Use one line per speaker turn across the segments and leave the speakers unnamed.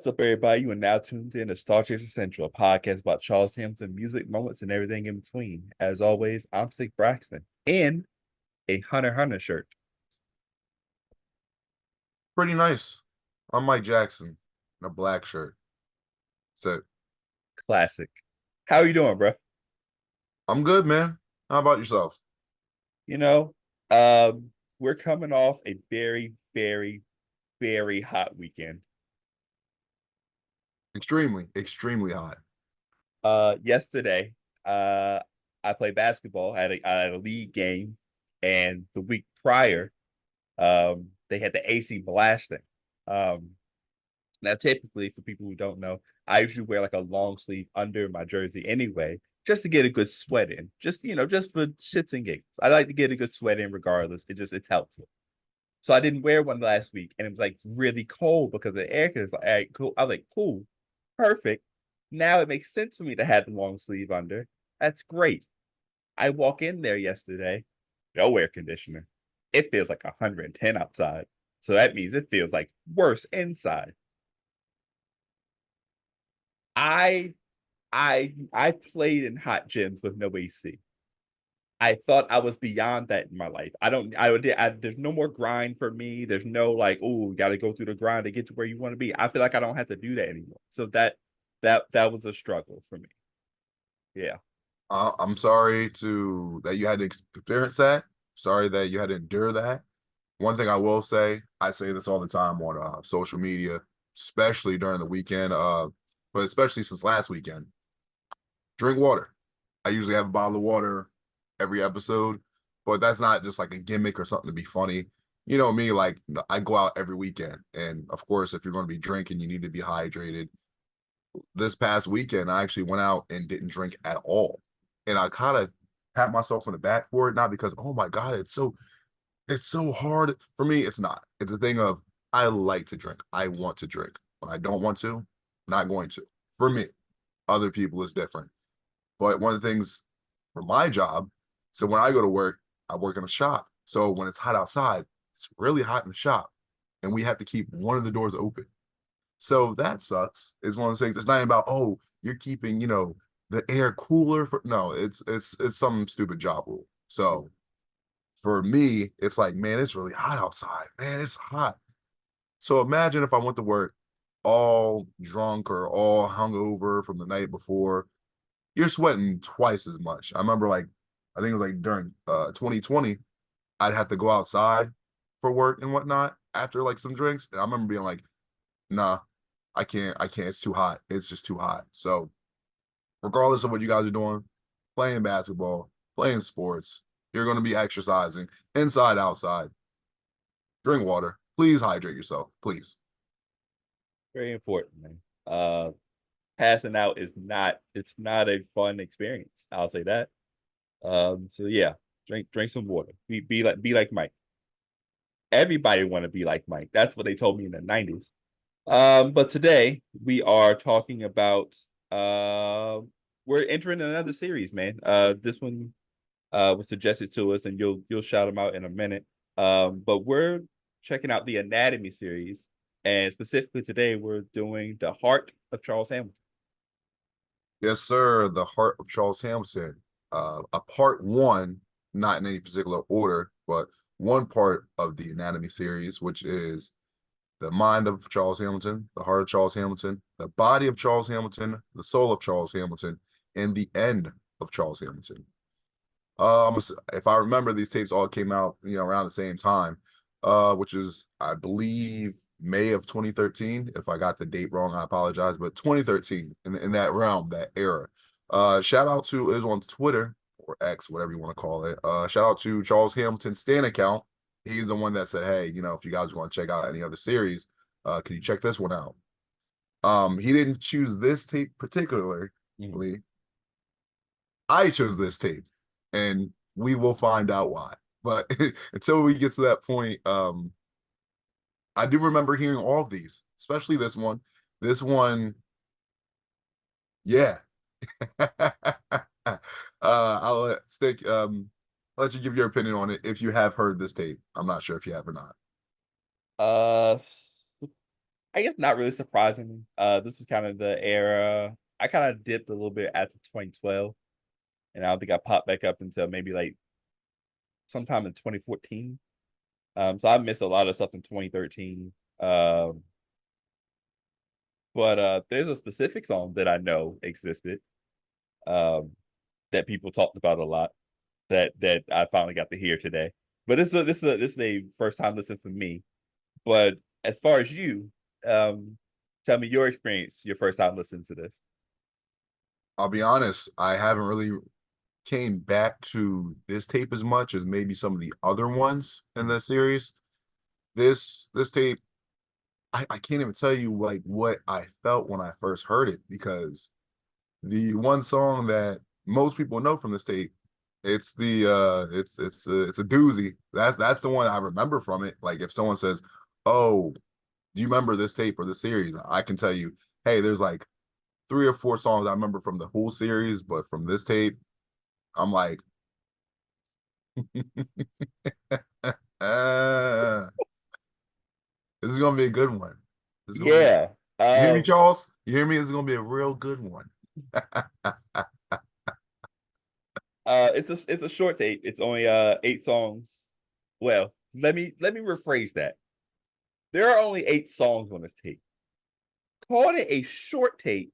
What's up, everybody? You are now tuned in to StarCHaser Central, a podcast about Charles Hamilton music moments and everything in between. As always, I'm Stik Braxton in a Hunter x Hunter shirt.
Pretty nice. I'm Mike Jackson in a black shirt. So
Classic. How are you doing, bro?
I'm good, man. How about yourself?
You know, um, we're coming off a very, very, very hot weekend.
Extremely, extremely hot.
Yesterday, uh, I played basketball at a league game, and the week prior, they had the AC blasting. Um, Now, typically, for people who don't know, I usually wear like a long sleeve under my jersey anyway, just to get a good sweat in. Just for shits and giggles. I like to get a good sweat in regardless. It's helpful. So I didn't wear one last week, and it was like really cold because of the air conditioner. Like, all right, cool. I was like, cool, perfect. Now it makes sense for me to have the long sleeve under. That's great. I walk in there yesterday, no air conditioner. It feels like 110 outside. So that means it feels like worse inside. I I played in hot gyms with no AC. I thought I was beyond that in my life. There's no more grind for me. There's no like, oh, got to go through the grind to get to where you want to be. I feel like I don't have to do that anymore. So that was a struggle for me. Yeah.
I'm sorry to that you had to experience that. Sorry that you had to endure that. One thing I will say, I say this all the time on social media, especially during the weekend, but especially since last weekend. Drink water. I usually have a bottle of water every episode, but that's not just like a gimmick or something to be funny. You know me, like I go out every weekend, and of course, if you're going to be drinking, you need to be hydrated. This past weekend, I actually went out and didn't drink at all, and I kind of pat myself on the back for it, not because oh my god, it's so hard for me. It's not. It's a thing of I like to drink. I want to drink. When I don't want to, not going to. For me, other people is different. But one of the things for my job, so when I go to work, I work in a shop. So when it's hot outside, it's really hot in the shop, and we have to keep one of the doors open. So that sucks. It's one of those things. It's not even about oh, you're keeping the air cooler for no. It's some stupid job rule. So for me, it's like man, it's really hot outside. Man, it's hot. So imagine if I went to work all drunk or all hungover from the night before you're sweating twice as much. I remember I think it was like during 2020, I'd have to go outside for work and whatnot after like some drinks. And I remember being like, nah, I can't, it's too hot. It's just too hot. So regardless of what you guys are doing, playing basketball, playing sports, you're gonna be exercising inside, outside, drink water. Please hydrate yourself. Please.
Very important, man. Passing out is not it's not a fun experience. I'll say that. So yeah, drink some water. Be like Mike. Everybody want to be like Mike. That's what they told me in the 90s. But today we are talking about we're entering another series, man. This one was suggested to us, and you'll shout them out in a minute. But we're checking out the Anatomy series, and specifically today we're doing the Heart of Charles Hamilton.
Yes, sir. The Heart of Charles Hamilton. A part one, not in any particular order, but one part of the Anatomy series, which is the mind of Charles Hamilton, the heart of Charles Hamilton, the body of Charles Hamilton, the soul of Charles Hamilton, and the end of Charles Hamilton. If I remember, these tapes all came out, around the same time, which is, I believe, May of 2013. If I got the date wrong, I apologize, but 2013 in that realm, that era. Shout out to is on Twitter or X, whatever you want to call it. Shout out to Charles Hamilton Stan account. He's the one that said, "Hey, if you guys want to check out any other series, can you check this one out?" He didn't choose this tape particularly.
Mhm.
I chose this tape, and we will find out why. But until we get to that point, I do remember hearing all of these, especially this one. This one, yeah. I'll let Stick let you give your opinion on it if you have heard this tape. I'm not sure if you have or not.
Uh, I guess not really surprisingly. This was kind of the era I kind of dipped a little bit after 2012, and I don't think I popped back up until maybe like sometime in 2014. So I missed a lot of stuff in 2013. But there's a specific song that I know existed, um, that people talked about a lot that I finally got to hear today. But this is a first time listen for me. But as far as you, um, tell me your experience, your first time listening to this.
I'll be honest, I haven't really came back to this tape as much as maybe some of the other ones in the series. This tape, I can't even tell you like what I felt when I first heard it because the one song that most people know from this tape, it's the it's a doozy. That's the one I remember from it. Like if someone says, "Oh, do you remember this tape or this series?" I can tell you, hey, there's like 3 or 4 songs I remember from the whole series, but from this tape, I'm like, uh, this is gonna be a good one. This is gonna be.
Yeah.
You hear me, Charles? You hear me? This is gonna be a real good one.
It's a short tape. It's only 8 songs. Well, let me rephrase that. There are only 8 songs on this tape. Calling it a short tape,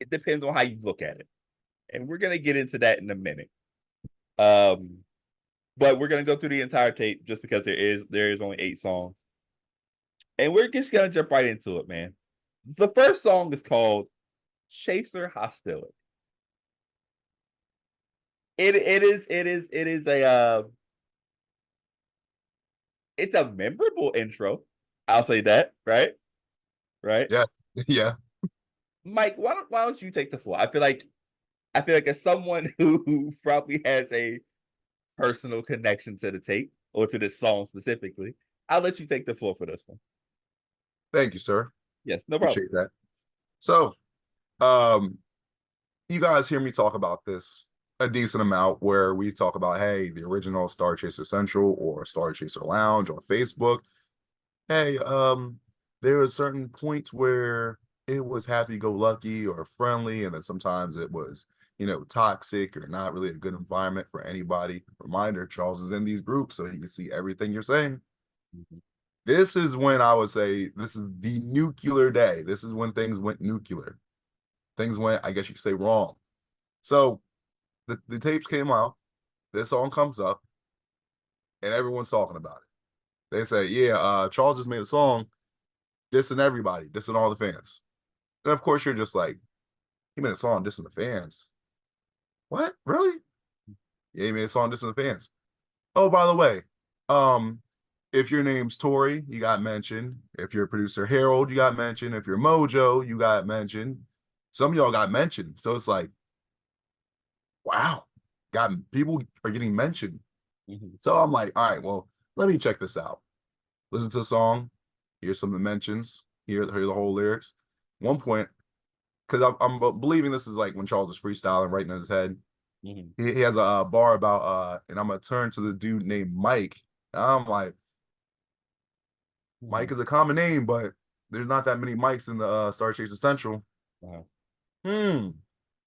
it depends on how you look at it. And we're gonna get into that in a minute. Um, but we're gonna go through the entire tape just because there is only 8 songs. And we're just gonna jump right into it, man. The first song is called Chaser Hostility. It is a it's a memorable intro. I'll say that, right? Right.
Yeah, yeah.
Mike, why don't you take the floor? I feel like as someone who probably has a personal connection to the tape or to this song specifically, I'll let you take the floor for this one.
Thank you, sir.
Yes, no problem.
Appreciate that. So, um, you guys hear me talk about this a decent amount where we talk about, hey, the original Star Chaser Central or Star Chaser Lounge on Facebook. Hey, there are certain points where it was happy go lucky or friendly, and then sometimes it was, toxic or not really a good environment for anybody. Reminder, Charles is in these groups, so he can see everything you're saying.
Mhm.
This is when I would say this is the nuclear day. This is when things went nuclear. Things went, I guess you could say, wrong. So the tapes came out, this song comes up, and everyone's talking about it. They say, yeah, Charles just made a song dissing everybody, dissing all the fans. And of course, you're just like, he made a song dissing the fans. What? Really? Yeah, he made a song dissing the fans. Oh, by the way, um, if your name's Tori, you got mentioned. If you're producer Harold, you got mentioned. If you're Mojo, you got mentioned. Some of y'all got mentioned. So it's like, wow, got people are getting mentioned.
Mhm.
So I'm like, all right, well, let me check this out. Listen to the song, hear some of the mentions, hear the whole lyrics. One point, because I'm believing this is like when Charles is freestyling, writing in his head.
Mhm.
He has a bar about and I'm gonna turn to the dude named Mike. And I'm like, Mike
Mhm.
is a common name, but there's not that many Mikes in the Star Chaser Central.
Uh-huh.
Hmm.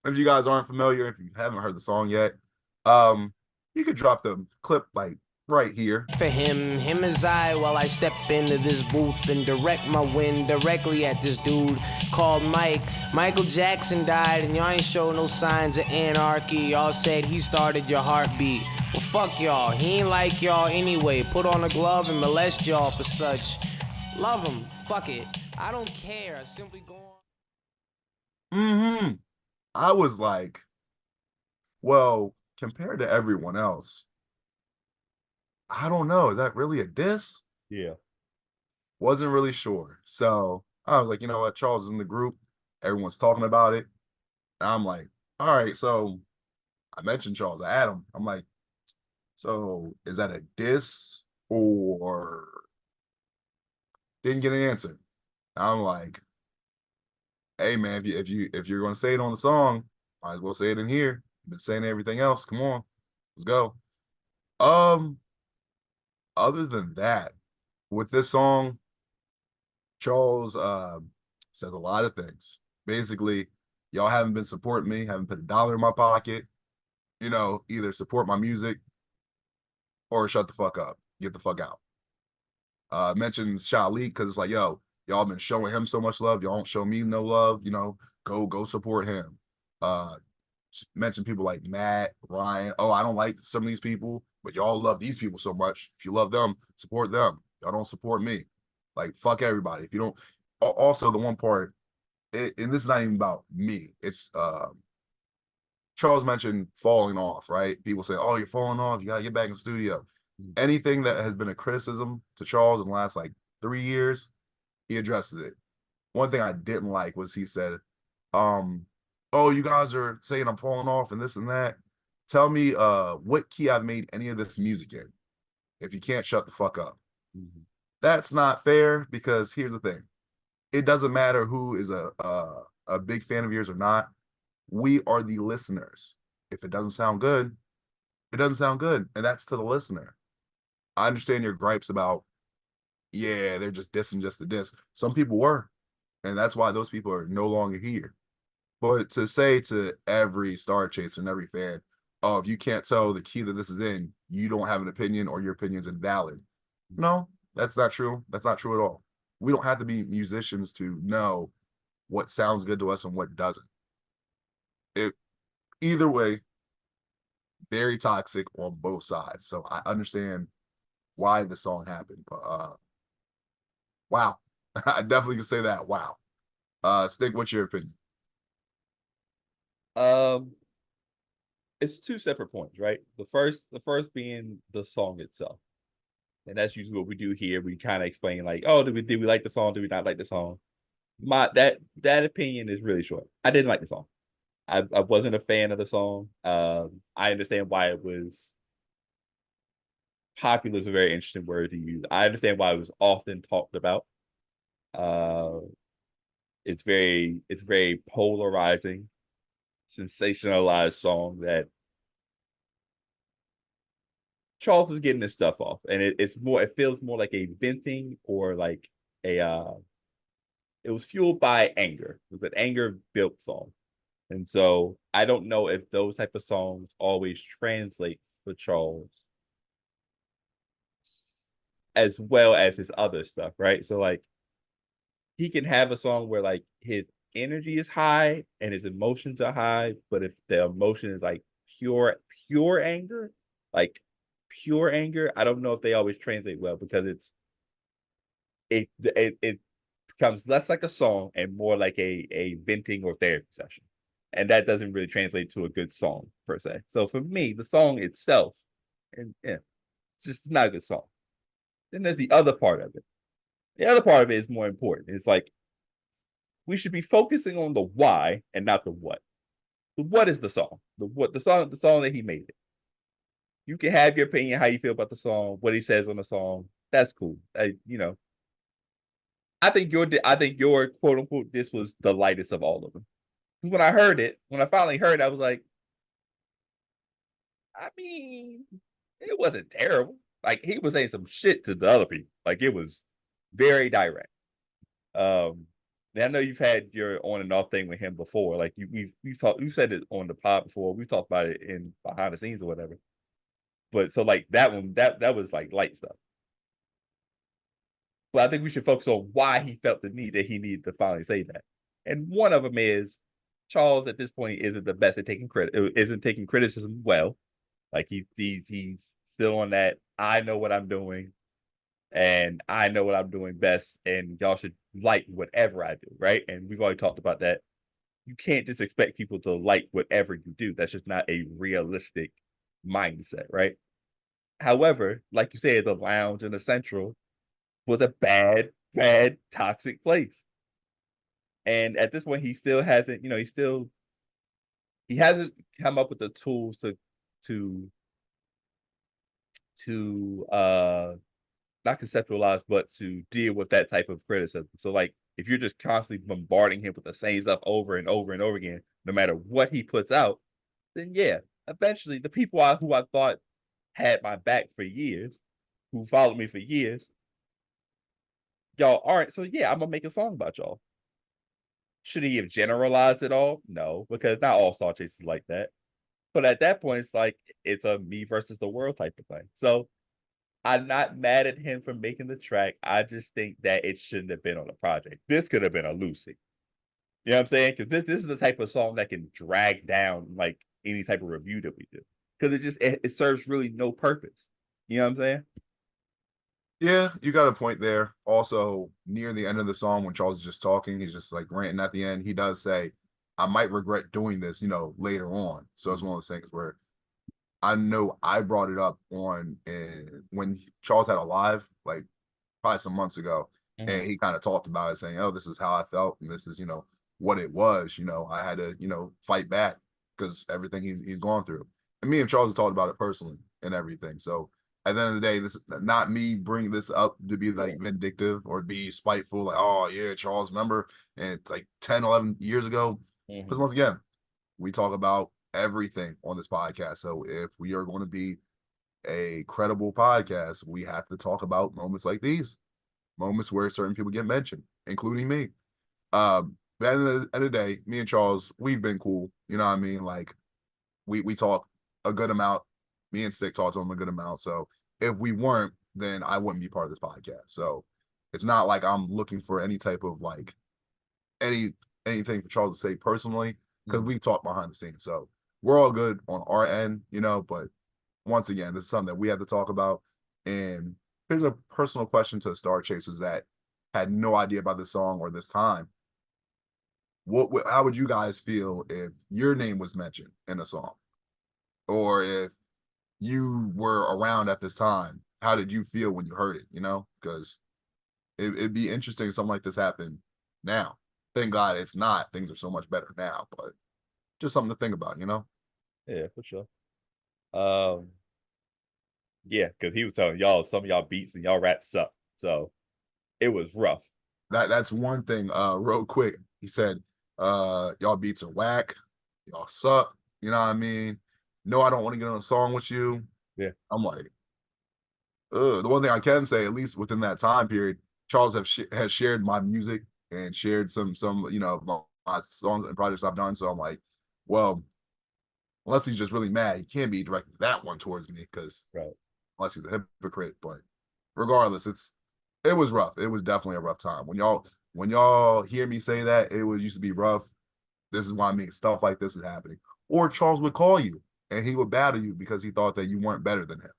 If you guys aren't familiar, if you haven't heard the song yet, um, you could drop the clip like right here.
For him is I, while I step into this booth and direct my wind directly at this dude called Mike. Michael Jackson died and y'all ain't show no signs of anarchy. Y'all said he started your heartbeat. Well, fuck y'all. He ain't like y'all anyway. Put on a glove and molest y'all for such. Love him. Fuck it. I don't care. I simply go on.
Hmm. I was like, well, compared to everyone else, I don't know. Is that really a diss?
Yeah.
Wasn't really sure. So I was like, you know what? Charles is in the group. Everyone's talking about it. And I'm like, all right. So I mentioned Charles. I had him. I'm like, so is that a diss or didn't get an answer? I'm like, hey man, if you're gonna say it on the song, might as well say it in here. You've been saying everything else. Come on, let's go. Um, other than that, with this song, Charles says a lot of things. Basically, y'all haven't been supporting me, haven't put $1 in my pocket. You know, either support my music or shut the fuck up, get the fuck out. Mentions Shalik because it's like, yo, y'all been showing him so much love, y'all don't show me no love. You know, go support him. Mention people like Matt, Ryan. Oh, I don't like some of these people, but y'all love these people so much. If you love them, support them. Y'all don't support me. Like, fuck everybody. If you don't, also the one part, and this is not even about me. It's Charles mentioned falling off, right? People say, oh, you're falling off. You gotta get back in the studio. Anything that has been a criticism to Charles in the last like 3 years, he addresses it. One thing I didn't like was he said, oh, you guys are saying I'm falling off and this and that. Tell me what key I've made any of this music in. If you can't shut the fuck up. Mm-hmm. That's not fair because here's the thing. It doesn't matter who is a big fan of yours or not. We are the listeners. If it doesn't sound good, it doesn't sound good. And that's to the listener. I understand your gripes about, yeah, they're just dissing just to diss. Some people were. And that's why those people are no longer here. But to say to every StarCHaser and every fan, oh, if you can't tell the key that this is in, you don't have an opinion or your opinion's invalid. No, that's not true. That's not true at all. We don't have to be musicians to know what sounds good to us and what doesn't. Either way, very toxic on both sides. So I understand why the song happened. But wow. I definitely can say that. Wow. Stik, what's your opinion?
It's two separate points, right? The first being the song itself. And that's usually what we do here. We kind of explain like, oh, did we like the song? Did we not like the song? That opinion is really short. I didn't like the song. I wasn't a fan of the song. I understand why it was popular is a very interesting word to use. I understand why it was often talked about. It's very polarizing, sensationalized song that Charles was getting this stuff off, and it feels more like a venting or like a it was fueled by anger. It was an anger built song. And so I don't know if those type of songs always translate for Charles as well as his other stuff, right? So like he can have a song where like his energy is high and his emotions are high, but if the emotion is like pure anger, like pure anger, I don't know if they always translate well because it becomes less like a song and more like a venting or therapy session. And that doesn't really translate to a good song per se. So for me, the song itself, and yeah, it's not a good song. Then there's the other part of it. The other part of it is more important. It's like we should be focusing on the why and not the what. The what is the song? The song that he made it. You can have your opinion, how you feel about the song, what he says on the song. That's cool. I think your quote unquote this was the lightest of all of them. When I finally heard it, I was like, I mean, it wasn't terrible. Like he was saying some shit to the other people. Like it was very direct. I know you've had your on and off thing with him before. Like you've said it on the pod before. We talked about it in behind the scenes or whatever. But so like that one, that was like light stuff. But I think we should focus on why he felt the need that he needed to finally say that. And one of them is Charles at this point isn't the best at taking credit, isn't taking criticism well. Like he's still on that. I know what I'm doing, and I know what I'm doing best, and y'all should like whatever I do, right? And we've already talked about that. You can't just expect people to like whatever you do. That's just not a realistic mindset, right? However, like you said, the lounge and the central was a bad, toxic place. And at this point, he still hasn't, he hasn't come up with the tools to not conceptualize, but to deal with that type of criticism. So like if you're just constantly bombarding him with the same stuff over and over and over again, no matter what he puts out, then yeah, eventually the people who I thought had my back for years, who followed me for years, y'all aren't. So yeah, I'm gonna make a song about y'all. Should he have generalized it all? No, because not all StarCHaser is like that. But at that point, it's like it's a me versus the world type of thing. So I'm not mad at him for making the track. I just think that it shouldn't have been on the project. This could have been a Lucy. You know what I'm saying? Because this is the type of song that can drag down like any type of review that we do. Because it serves really no purpose. You know what I'm saying?
Yeah, you got a point there. Also, near the end of the song, when Charles is just talking, he's just like ranting at the end. He does say, I might regret doing this, later on. So it's one of those things where I know I brought it up on and when Charles had a live, like probably some months ago, and he kind of talked about it, saying, "Oh, this is how I felt, and this is what it was." I had to fight back because everything he's gone through, and me and Charles talked about it personally and everything. So at the end of the day, this is not me bringing this up to be like vindictive or be spiteful, like, "Oh yeah, Charles, remember?" And it's like 10, 11 years ago. Because once again, we talk about everything on this podcast. So if we are going to be a credible podcast, we have to talk about moments like these, moments where certain people get mentioned, including me. But at the end of the day, me and Charles, we've been cool. You know what I mean? Like we talk a good amount. Me and Stik talk to him a good amount. So if we weren't, then I wouldn't be part of this podcast. So it's not like I'm looking for any type of like anything for Charles to say personally, because we talk behind the scenes. So we're all good on our end, but once again, this is something that we have to talk about. And here's a personal question to the StarChasers that had no idea about this song or this time. How would you guys feel if your name was mentioned in a song? Or if you were around at this time, how did you feel when you heard it? Because it'd be interesting if something like this happened now. Thank God it's not. Things are so much better now, but just something to think about.
Yeah, for sure. Yeah, because he was telling y'all some of y'all beats and y'all raps suck. So it was rough.
That's one thing. Real quick, he said, y'all beats are whack, y'all suck. You know what I mean? No, I don't want to get on a song with you.
Yeah.
I'm like, the one thing I can say, at least within that time period, Charles has shared my music and shared some my songs and projects I've done. So I'm like, well, unless he's just really mad, he can't be directing that one towards me because
Right.
unless he's a hypocrite. But regardless, it was rough. It was definitely a rough time. When y'all hear me say that it was used to be rough, this is why I mean stuff like this is happening. Or Charles would call you and he would battle you because he thought that you weren't better than him.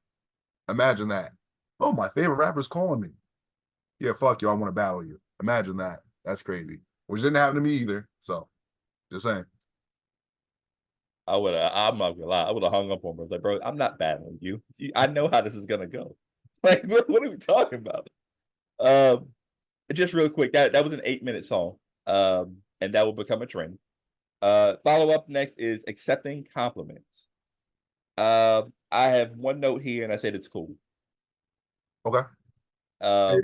Imagine that. Oh, my favorite rapper's calling me. Yeah, fuck you. I want to battle you. Imagine that. That's crazy. Which didn't happen to me either. So, just saying.
I'm not gonna lie, I would have hung up on him. I was like, bro, I'm not battling you. I know how this is gonna go. Like, what are we talking about? Um, just real quick, that was an 8-minute song. And that will become a trend. Follow up next is accepting compliments. I have one note here, and I said it's cool.
Okay.
Um,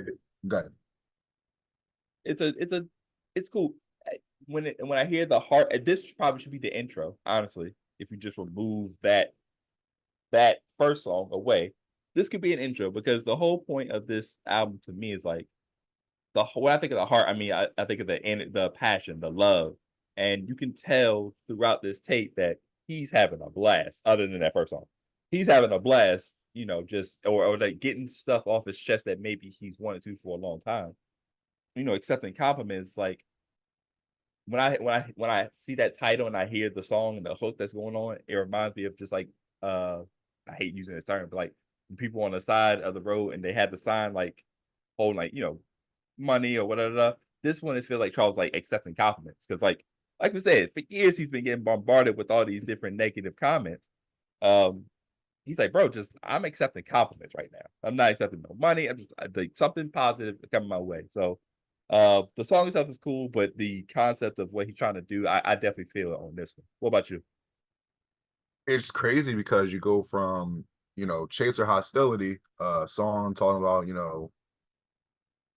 Go ahead.
it's cool. When I hear the heart, this probably should be the intro. Honestly, if you just remove that first song away, this could be an intro because the whole point of this album to me is like when I think of the heart, I mean I think of the passion, the love, and you can tell throughout this tape that he's having a blast. Other than that first song, he's having a blast. Just or like getting stuff off his chest that maybe he's wanted to for a long time. Accepting compliments. Like when I see that title and I hear the song and the hook that's going on, it reminds me of just like I hate using this term, but like people on the side of the road and they have the sign like holding like money or whatever. This one it feels like Charles like accepting compliments because like we said, for years he's been getting bombarded with all these different negative comments. Um, he's like, bro, just I'm accepting compliments right now. I'm not accepting no money. I'm just like something positive is coming my way. So the song itself is cool, but the concept of what he's trying to do, I definitely feel it on this one. What about you?
It's crazy because you go from, Chaser Hostility, song talking about,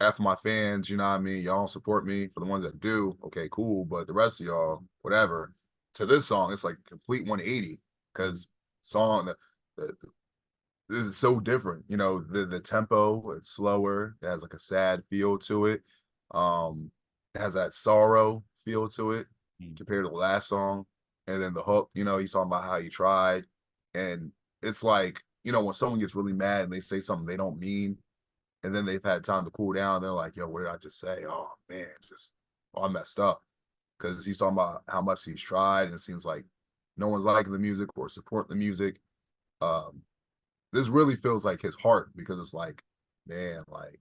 F my fans, you know what I mean? Y'all don't support me. For the ones that do, okay, cool. But the rest of y'all, whatever. To this song, it's like complete 180 because song the is so different. You know, the tempo, it's slower. It has like a sad feel to it. It has that sorrow feel to it
Mm.
compared to the last song. And then the hook, you know, he's talking about how he tried. And it's like, you know, when someone gets really mad and they say something they don't mean, and then they've had time to cool down, they're like, yo, what did I just say? Oh man, I messed up. Because he's talking about how much he's tried, and it seems like no one's liking the music or support the music. Um, this really feels like his heart because it's like, man, like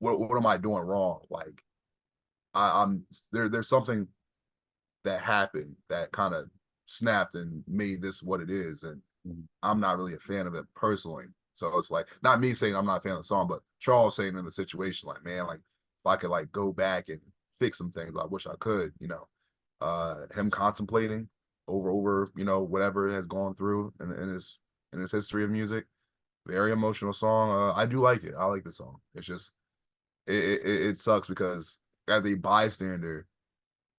what am I doing wrong? Like I'm there's something that happened that kind of snapped and made this what it is, and
Mm.
I'm not really a fan of it personally. So it's like not me saying I'm not a fan of the song, but Charles saying in the situation, like, man, like if I could like go back and fix some things, I wish I could, you know. Him contemplating over, you know, whatever has gone through in his history of music. Very emotional song. I do like it. I like the song. It's just it sucks because as a bystander,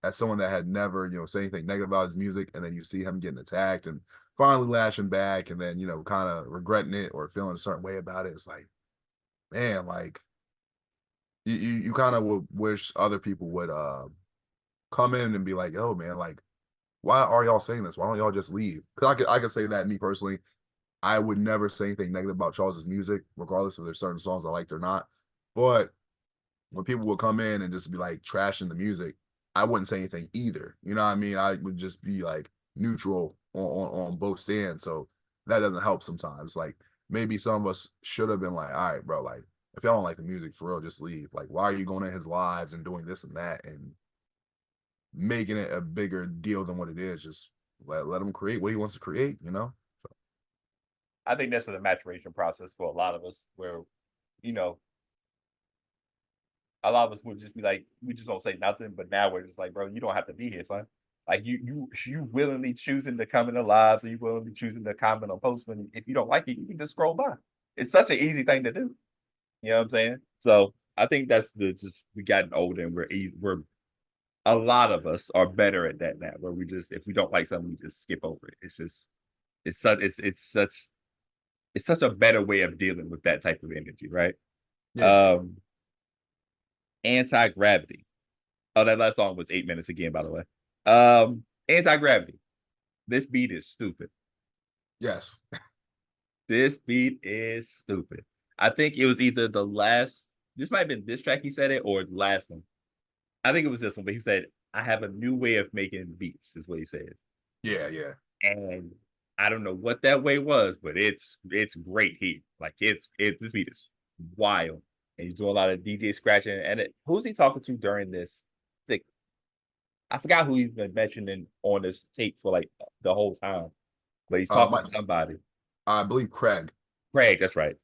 as someone that had never, you know, said anything negative about his music, and then you see him getting attacked and finally lashing back, and then, you know, kind of regretting it or feeling a certain way about it. It's like, man, like you kind of would wish other people would come in and be like, oh man, like why are y'all saying this? Why don't y'all just leave? Because I could say that me personally, I would never say anything negative about Charles's music, regardless if there's certain songs I liked or not. But when people would come in and just be like trashing the music, I wouldn't say anything either. You know what I mean? I would just be like neutral on both stands. So that doesn't help sometimes. Like maybe some of us should have been like, all right, bro, like if y'all don't like the music for real, just leave. Like, why are you going in his lives and doing this and that and making it a bigger deal than what it is? Just let him create what he wants to create, you know? So,
I think that's a maturation process for a lot of us where, you know, a lot of us would just be like, we just don't say nothing. But now we're just like, bro, you don't have to be here, son. Like you willingly choosing to come in the lives, or you willingly choosing to comment on posts. When if you don't like it, you can just scroll by. It's such an easy thing to do. You know what I'm saying? So I think that's the just we gotten older and we're a lot of us are better at that now. Where we just if we don't like something, we just skip over it. It's just it's such a better way of dealing with that type of energy, right?
yeah.
Um, Anti-gravity. Oh, that last song was 8 minutes again, by the way. Anti-gravity. This beat is stupid.
Yes.
This beat is stupid. I think it was either the last. This might have been this track he said it, or the last one. I think it was this one, but he said, "I have a new way of making beats," is what he says.
Yeah, yeah.
And I don't know what that way was, but it's great heat. Like this beat is wild. And he's doing a lot of DJ scratching. And who's he talking to during this? Like, I forgot who he's been mentioning on this tape for like the whole time, but he's talking
My,
to somebody.
I believe Craig.
Craig, that's right.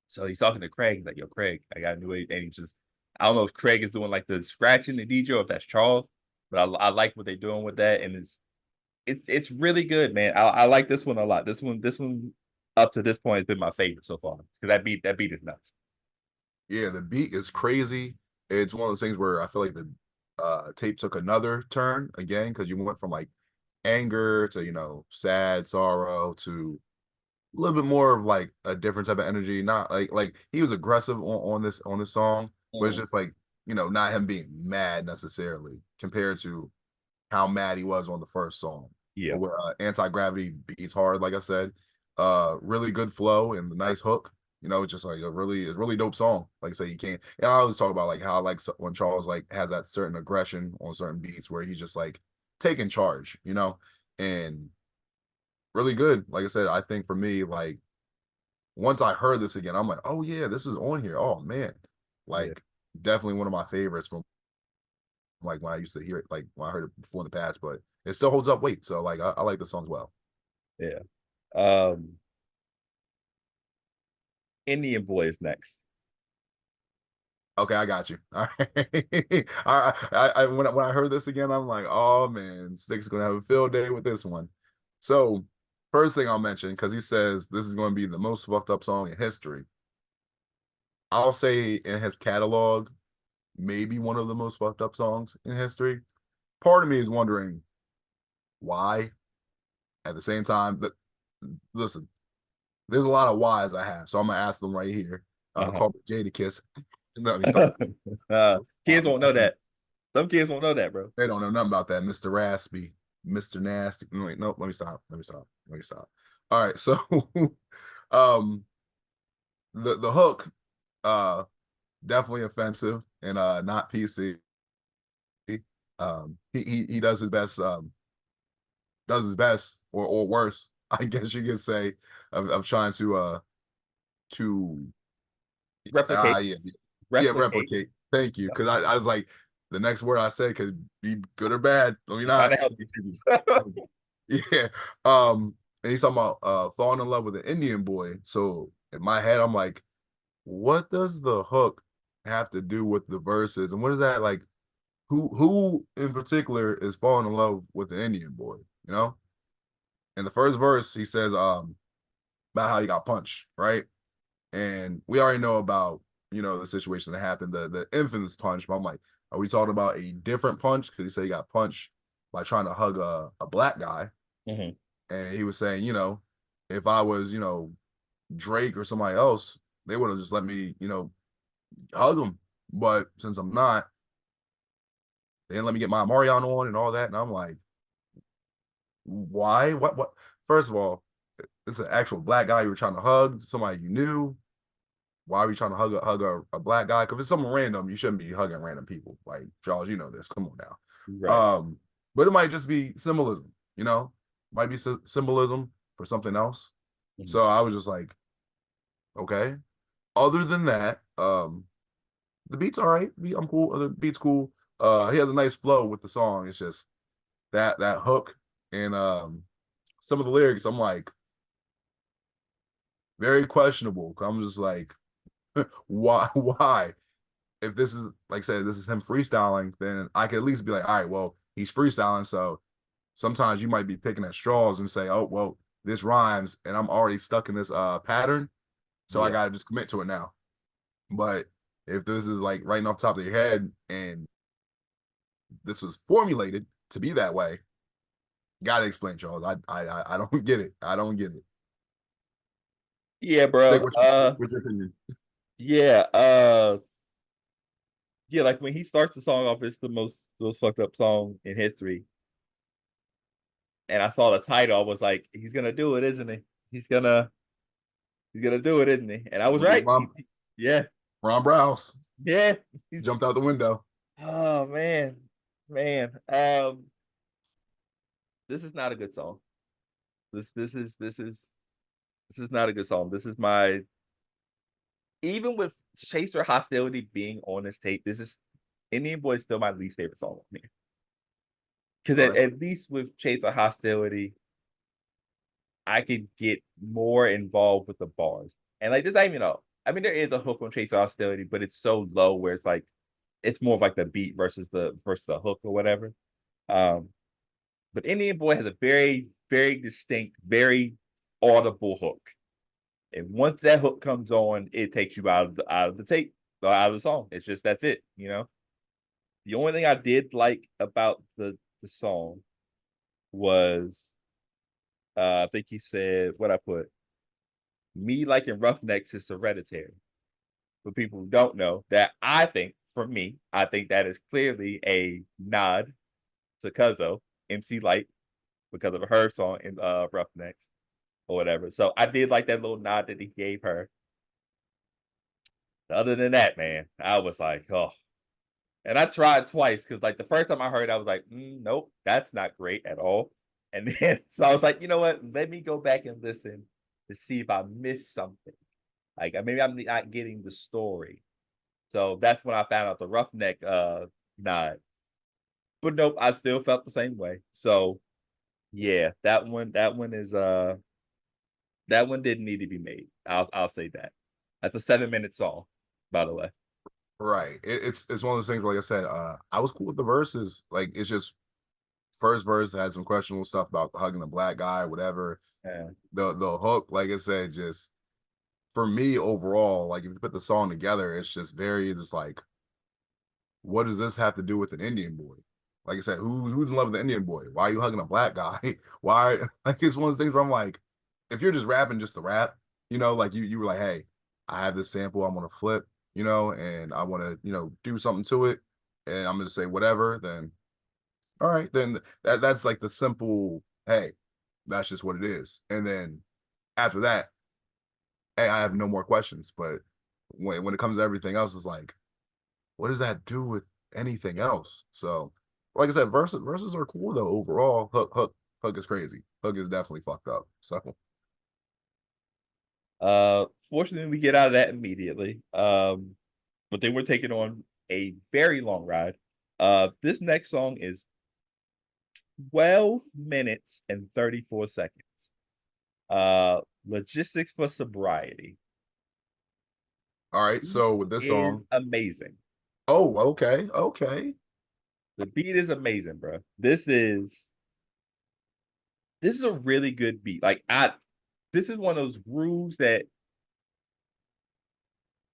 So he's talking to Craig, he's like, yo, Craig, I got a new way. And he just, I don't know if Craig is doing like the scratching the DJ or if that's Charles, but I like what they're doing with that. And it's really good, man. I like this one a lot. This one up to this point has been my favorite so far. Because that beat is nuts.
Yeah, the beat is crazy. It's one of those things where I feel like the tape took another turn again because you went from like anger to, you know, sad sorrow to a little bit more of like a different type of energy. Not like he was aggressive on this song, but it's
Mm.
just like, you know, not him being mad necessarily compared to how mad he was on the first song.
Yeah.
But where anti-gravity beats hard, like I said, really good flow and the nice hook. You know, it's just like it's really dope song. Like I say, you can't. And I always talk about like how I like when Charles like has that certain aggression on certain beats where he's just like taking charge, you know, and really good. Like I said, I think for me, like once I heard this again, I'm like, oh yeah, this is on here. Oh man,
Yeah.
like definitely one of my favorites from like when I used to hear it, like when I heard it before in the past, but it still holds up weight. So like I like the song as well.
Yeah. Um Indian Boy is next.
Okay, I got you. All right. I when I heard this again, I'm like, oh man, Stik's gonna have a field day with this one. So first thing I'll mention, because he says this is gonna be the most fucked up song in history. I'll say in his catalog, maybe one of the most fucked up songs in history. Part of me is wondering why. At the same time, that listen, there's a lot of whys I have, so I'm gonna ask them right here.
Uh-huh.
Call me Jada Kiss. Let me stop.
Kids won't know that. Some kids won't know that, bro.
They don't know nothing about that. Mr. Raspy, Mr. Nasty. No, wait, no, let me stop. Let me stop. Let me stop. All right, so um the hook definitely offensive and not PC. He does his best or worse, I guess you could say, of trying to
Replicate.
yeah, yeah,
Replicate.
replicate. Thank you. Because I was like, the next word I said could be good or bad. Let me
Trying
not.
to help you.
Yeah. And he's talking about falling in love with an Indian boy. So in my head, I'm like, what does the hook have to do with the verses? And what is that like? Who in particular is falling in love with an Indian boy? You know? In the first verse, he says about how he got punched, right? And we already know about, the situation that happened, the infamous punch. But I'm like, are we talking about a different punch? Because he said he got punched by trying to hug a black guy.
Mhm.
And he was saying, if I was, Drake or somebody else, they would have just let me, hug him. But since I'm not, they didn't let me get my Marion on and all that. And I'm like, why? What? First of all, it's an actual black guy you were trying to hug, somebody you knew. Why are we trying to hug a black guy? Because if it's someone random, you shouldn't be hugging random people. Like Charles, you know this. Come on now.
Right.
But it might just be symbolism, might be symbolism for something else.
Mhm.
So I was just like, okay. Other than that, the beat's all right. I'm cool. The beat's cool. He has a nice flow with the song. It's just that hook and some of the lyrics. I'm like very questionable. I'm just like, why? Why? If this is like I said, this is him freestyling, then I could at least be like, all right, well, he's freestyling. So sometimes you might be picking at straws and say, oh, well, this rhymes and I'm already stuck in this pattern. So I
Yeah.
gotta just commit to it now. But if this is like right off the top of your head and this was formulated to be that way, gotta explain, Charles. I don't get it. I don't get it.
Yeah,
Stick
bro.
with your opinion.
Yeah. Yeah, like when he starts the song off, it's the most fucked up song in history. And I saw the title, I was like, he's gonna do it, isn't he? He's gonna do it, isn't he? And I was
Look at
right.
Mom,
Yeah,
Ron Browse
yeah. He's
jumped out the window.
oh man, man. This is not a good song. This is not a good song. This is my even with Chaser Hostility being on this tape, this is Indian Boy is still my least favorite song on here. Because
All right.
at least with Chaser Hostility, I could get more involved with the bars. And like this, I even know. I mean, there is a hook on Chaser Hostility, but it's so low where it's like it's more of like the beat versus the hook or whatever. Um, but Indian Boy has a very, very distinct, very audible hook. And once that hook comes on, it takes you out of the tape, or out of the song. It's just that's it. The only thing I did like about the song was I think he said what I put. Me liking Roughnecks is hereditary. For people who don't know, that I think, for me, I think that is clearly a nod to Cuzzo, MC Light, because of her song in Roughnecks or whatever. So I did like that little nod that he gave her. Other than that, man, I was like, oh. And I tried twice because, like, the first time I heard it, I was like, nope, that's not great at all. And then, so I was like, you know what? Let me go back and listen to see if I missed something. Like, maybe I'm not getting the story. So that's when I found out the roughneck nod. But nope, I still felt the same way. So yeah, that one didn't need to be made. I'll say that. That's a 7-minute song, by the way.
Right. It's one of those things where, like I said, I was cool with the verses. Like it's just first verse had some questionable stuff about hugging a black guy, whatever.
Yeah.
The hook, like I said, just for me overall, like if you put the song together, it's just very just like, what does this have to do with an Indian boy? Like I said, who's in love with the Indian boy? Why are you hugging a black guy? Why like it's one of those things where I'm like, if you're just rapping just to rap, You know, like you were like, hey, I have this sample I'm gonna flip, you know, and I want to, you know, do something to it, and I'm gonna say whatever. Then all right, then that's like the simple, hey, that's just what it is. And then after that, hey, I have no more questions. But when it comes to everything else, it's like, what does that do with anything else? So, like I said, verses are cool though. Overall, hook is crazy. Hook is definitely fucked up. So,
Fortunately, we get out of that immediately. But they were taking on a very long ride. This next song is 12 minutes and 34 seconds. Logistics for Sobriety.
all right.
Beat
So with this
is
song,
amazing.
oh, okay, okay.
The beat is amazing, bro. This is a really good beat. This is one of those grooves that,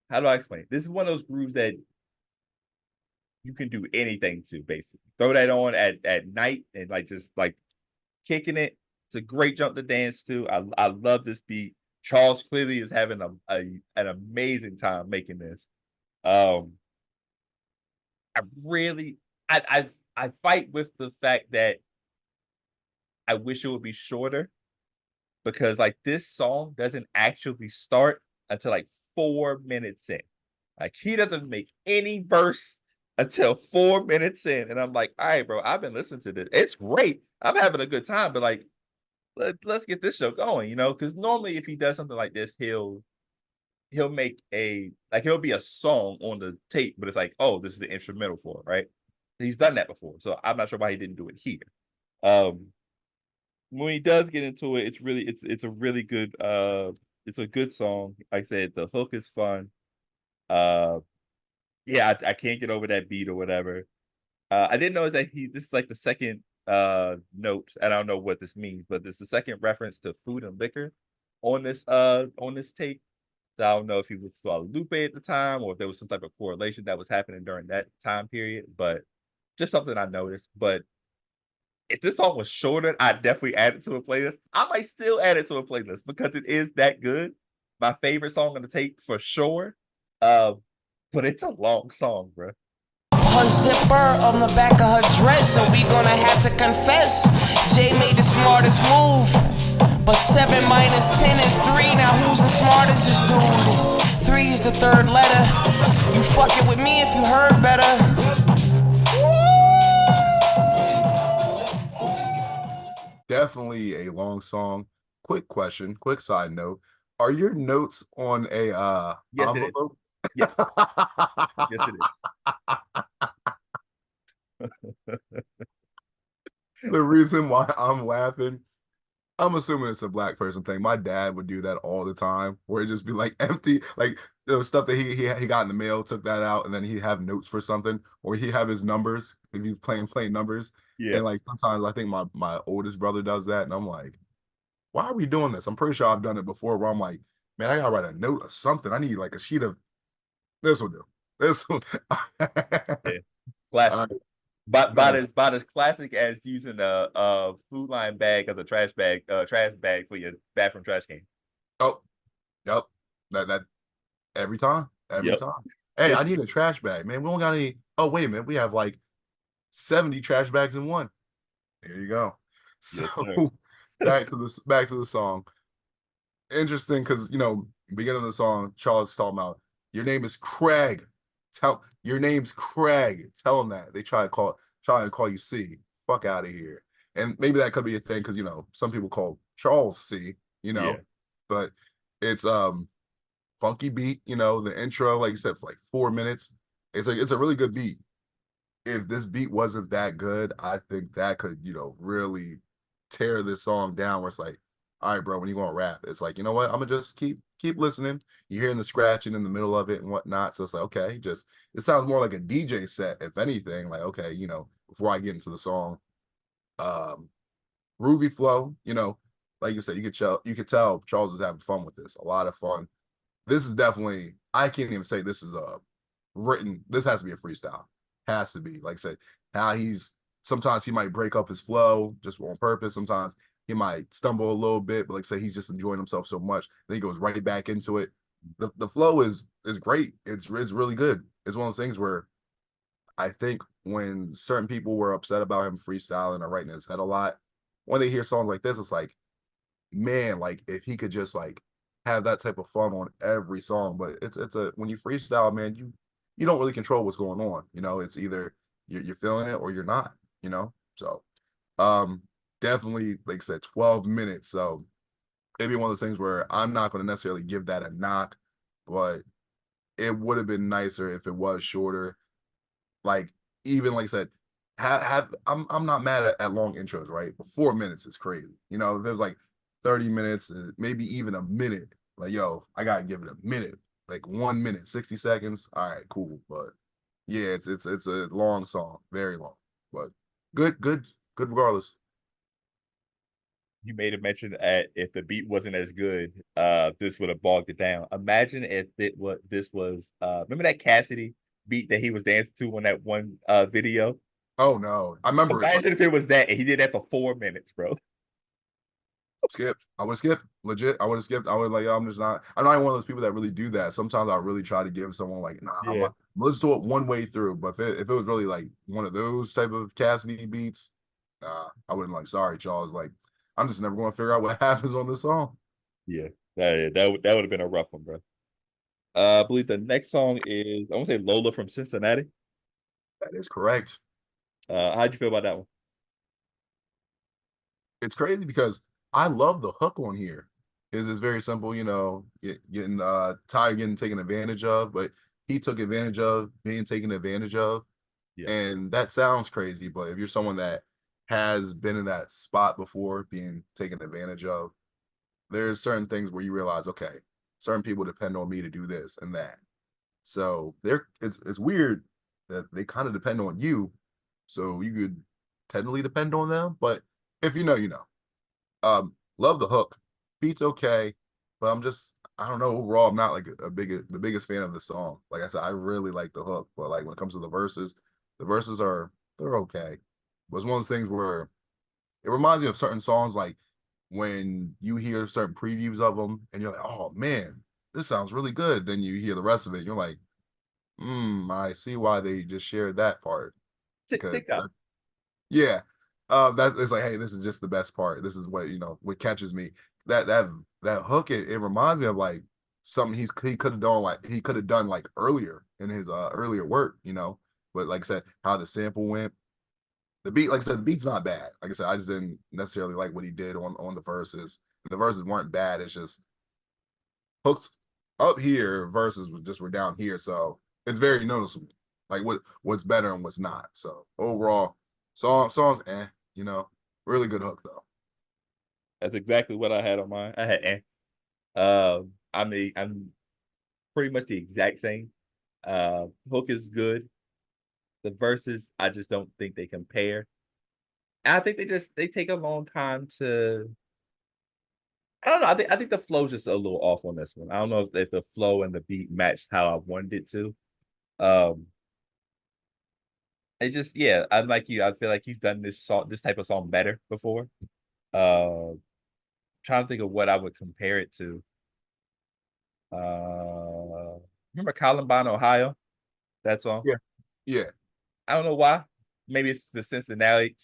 how do I explain it? This is one of those grooves that you can do anything to, basically. Throw that on at night and just kicking it. It's a great jump to dance to. I love this beat. Charles clearly is having an amazing time making this. Um, I really, I fight with the fact that I wish it would be shorter, because this song doesn't actually start until 4 minutes in. Like, he doesn't make any verse until 4 minutes in, and I'm like, all right, bro, I've been listening to this. It's great. I'm having a good time, but let's get this show going, because normally if he does something like this, he'll make he'll be a song on the tape, but it's like, oh, this is the instrumental for it, right? He's done that before, so I'm not sure why he didn't do it here. Um, when he does get into it, it's a really good it's a good song. Like I said, the hook is fun. Uh, yeah, I can't get over that beat or whatever. I didn't know that this is the second note, and I don't know what this means, but this is the second reference to food and liquor on this tape. So I don't know if he was still Lupe at the time, or if there was some type of correlation that was happening during that time period, but just something I noticed. But if this song was shorter, I'd definitely add it to a playlist. I might still add it to a playlist because it is that good. My favorite song on the tape for sure. Uh, but it's a long song, bro.
Her zipper on the back of her dress, so we gonna have to confess. Jay made the smartest move, but 7 minus 10 is 3. Now who's the smartest? This dude. 3 is the third letter. You fucking with me if you heard better.
Definitely a long song. Quick question, quick side note. Are your notes on a
Yes, it is.
envelope?
Yes, yes, it is.
The reason why I'm laughing, I'm assuming it's a black person thing. My dad would do that all the time, where it'd just be like empty, like there was stuff that he got in the mail, took that out, and then he'd have notes for something, or he'd have his numbers if he's playing numbers.
Yeah,
And like sometimes I think my oldest brother does that, and I'm like, why are we doing this? I'm pretty sure I've done it before where I'm like, man, I gotta write a note or something. I need like a sheet of this will do. This will.
yeah.
All
Classic.
right,
But
nice.
about as classic as using a food line bag as a trash bag for your bathroom trash can.
Oh, yep. That every time, every
Yep.
time. Hey, I need a trash bag, man. We don't got any. Oh, wait a minute. We have like 70 trash bags in one. There you go. So
Yes, sir.
back to the song. Interesting because beginning of the song, Charles is talking about your name is Craig. Tell your name's Craig. Tell him that. They try to call you C. Fuck out of here. And maybe that could be a thing because some people call Charles C,
Yeah.
but it's funky beat, the intro, like you said, for like 4 minutes. It's a really good beat. If this beat wasn't that good, I think that could, really tear this song down where it's like, all right, bro, when you gonna rap? It's like, you know what? I'm gonna just keep listening. You're hearing the scratching in the middle of it and whatnot. So it's like, okay, just it sounds more like a DJ set, if anything. Like, okay, before I get into the song. Um, Groovy flow, like you said, you could tell Charles is having fun with this. A lot of fun. This is definitely, I can't even say this is a written, this has to be a freestyle. Has to be. Like I said, how sometimes he might break up his flow just on purpose. Sometimes he might stumble a little bit, but like say he's just enjoying himself so much, then he goes right back into it. The flow is great. It's really good. It's one of those things where I think when certain people were upset about him freestyling or writing his head a lot, when they hear songs like this, it's like, man, like if he could just like have that type of fun on every song. But it's a when you freestyle, man, you don't really control what's going on. You know, it's either you're feeling it or you're not, you know. So definitely, like I said, 12 minutes. So maybe one of those things where I'm not going to necessarily give that a knock, but it would have been nicer if it was shorter. Like even like I said, I'm not mad at long intros, right? But 4 minutes is crazy. You know, if it was like 30 minutes, maybe even a minute, like yo, I gotta give it a minute, like 1 minute, 60 seconds. All right, cool. But yeah, it's a long song, very long, but good regardless.
You made a mention at if the beat wasn't as good, this would have bogged it down. Imagine if this was remember that Cassidy beat that he was dancing to on that one video?
Oh no, I remember it, but
Imagine if it was that and he did that for 4 minutes, bro.
skipped. I would have skipped. Legit, I would have skipped. I would like, yo, I'm just not. I'm not even one of those people that really do that. Sometimes I really try to give someone like, nah,
Yeah.
listen to it one way through. But if it was really like one of those type of Cassidy beats, I wouldn't like. Sorry, Charles. Like, I'm just never going to figure out what happens on this song.
Yeah. That would have been a rough one, bro. I believe the next song is I want to say Lola from Cincinnati.
That is correct.
How'd you feel about that one?
It's crazy because I love the hook on here. It's very simple, you know, getting tired, getting taken advantage of, but he took advantage of being taken advantage of.
Yeah.
And that sounds crazy, but if you're someone that has been in that spot before, being taken advantage of, there's certain things where you realize, okay, certain people depend on me to do this and that. So it's weird that they kind of depend on you. So you could technically depend on them, but if you know, you know. Love the hook. Beat's okay, but I don't know. Overall, I'm not like the biggest fan of the song. Like I said, I really like the hook, but like when it comes to the verses they're okay. But it's one of those things where it reminds me of certain songs, like when you hear certain previews of them, and you're like, oh man, this sounds really good. Then you hear the rest of it, you're like, I see why they just shared that part because
TikTok.
yeah. That's it's like, hey, this is just the best part. This is what you know, what catches me. That hook, it reminds me of like something he could have done like earlier in his earlier work, you know. But like I said, how the sample went, the beat, like I said, the beat's not bad. Like I said, I just didn't necessarily like what he did on the verses. The verses weren't bad. It's just hooks up here, verses were down here. So it's very noticeable. Like what's better and what's not. So overall, songs, you know, really good hook though.
That's exactly what I had on mine. I had I'm pretty much the exact same. Hook is good. The verses, I just don't think they compare. And I think they take a long time to. I don't know. I think the flow's just a little off on this one. I don't know if the flow and the beat matched how I wanted it to. Um, it just yeah. I'm like you. I feel like he's done this type of song better before. Trying to think of what I would compare it to. Remember Columbine, Ohio? That song.
Yeah, yeah.
I don't know why. Maybe it's the Cincinnati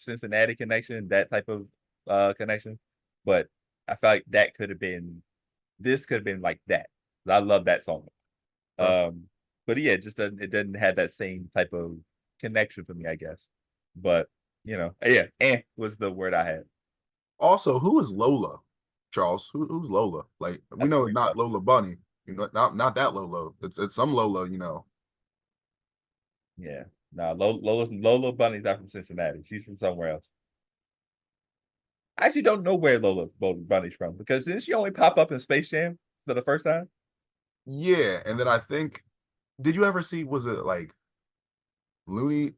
connection, that type of connection. But I feel like that could have been this could have been like that. I love that song.
Huh.
Um, but yeah, it doesn't have that same type of connection for me, I guess. But you know, yeah, was the word I had.
Also, who is Lola? Charles, who's Lola? Like we
That's a
know
great
not
question.
Lola Bunny, you know, not that Lola. It's some Lola, you know.
Yeah. No, Lola Bunny's not from Cincinnati. She's from somewhere else. I actually don't know where Bunny's from because didn't she only pop up in Space Jam for the first time?
Yeah, and then I think, did you ever see? Was it like Looney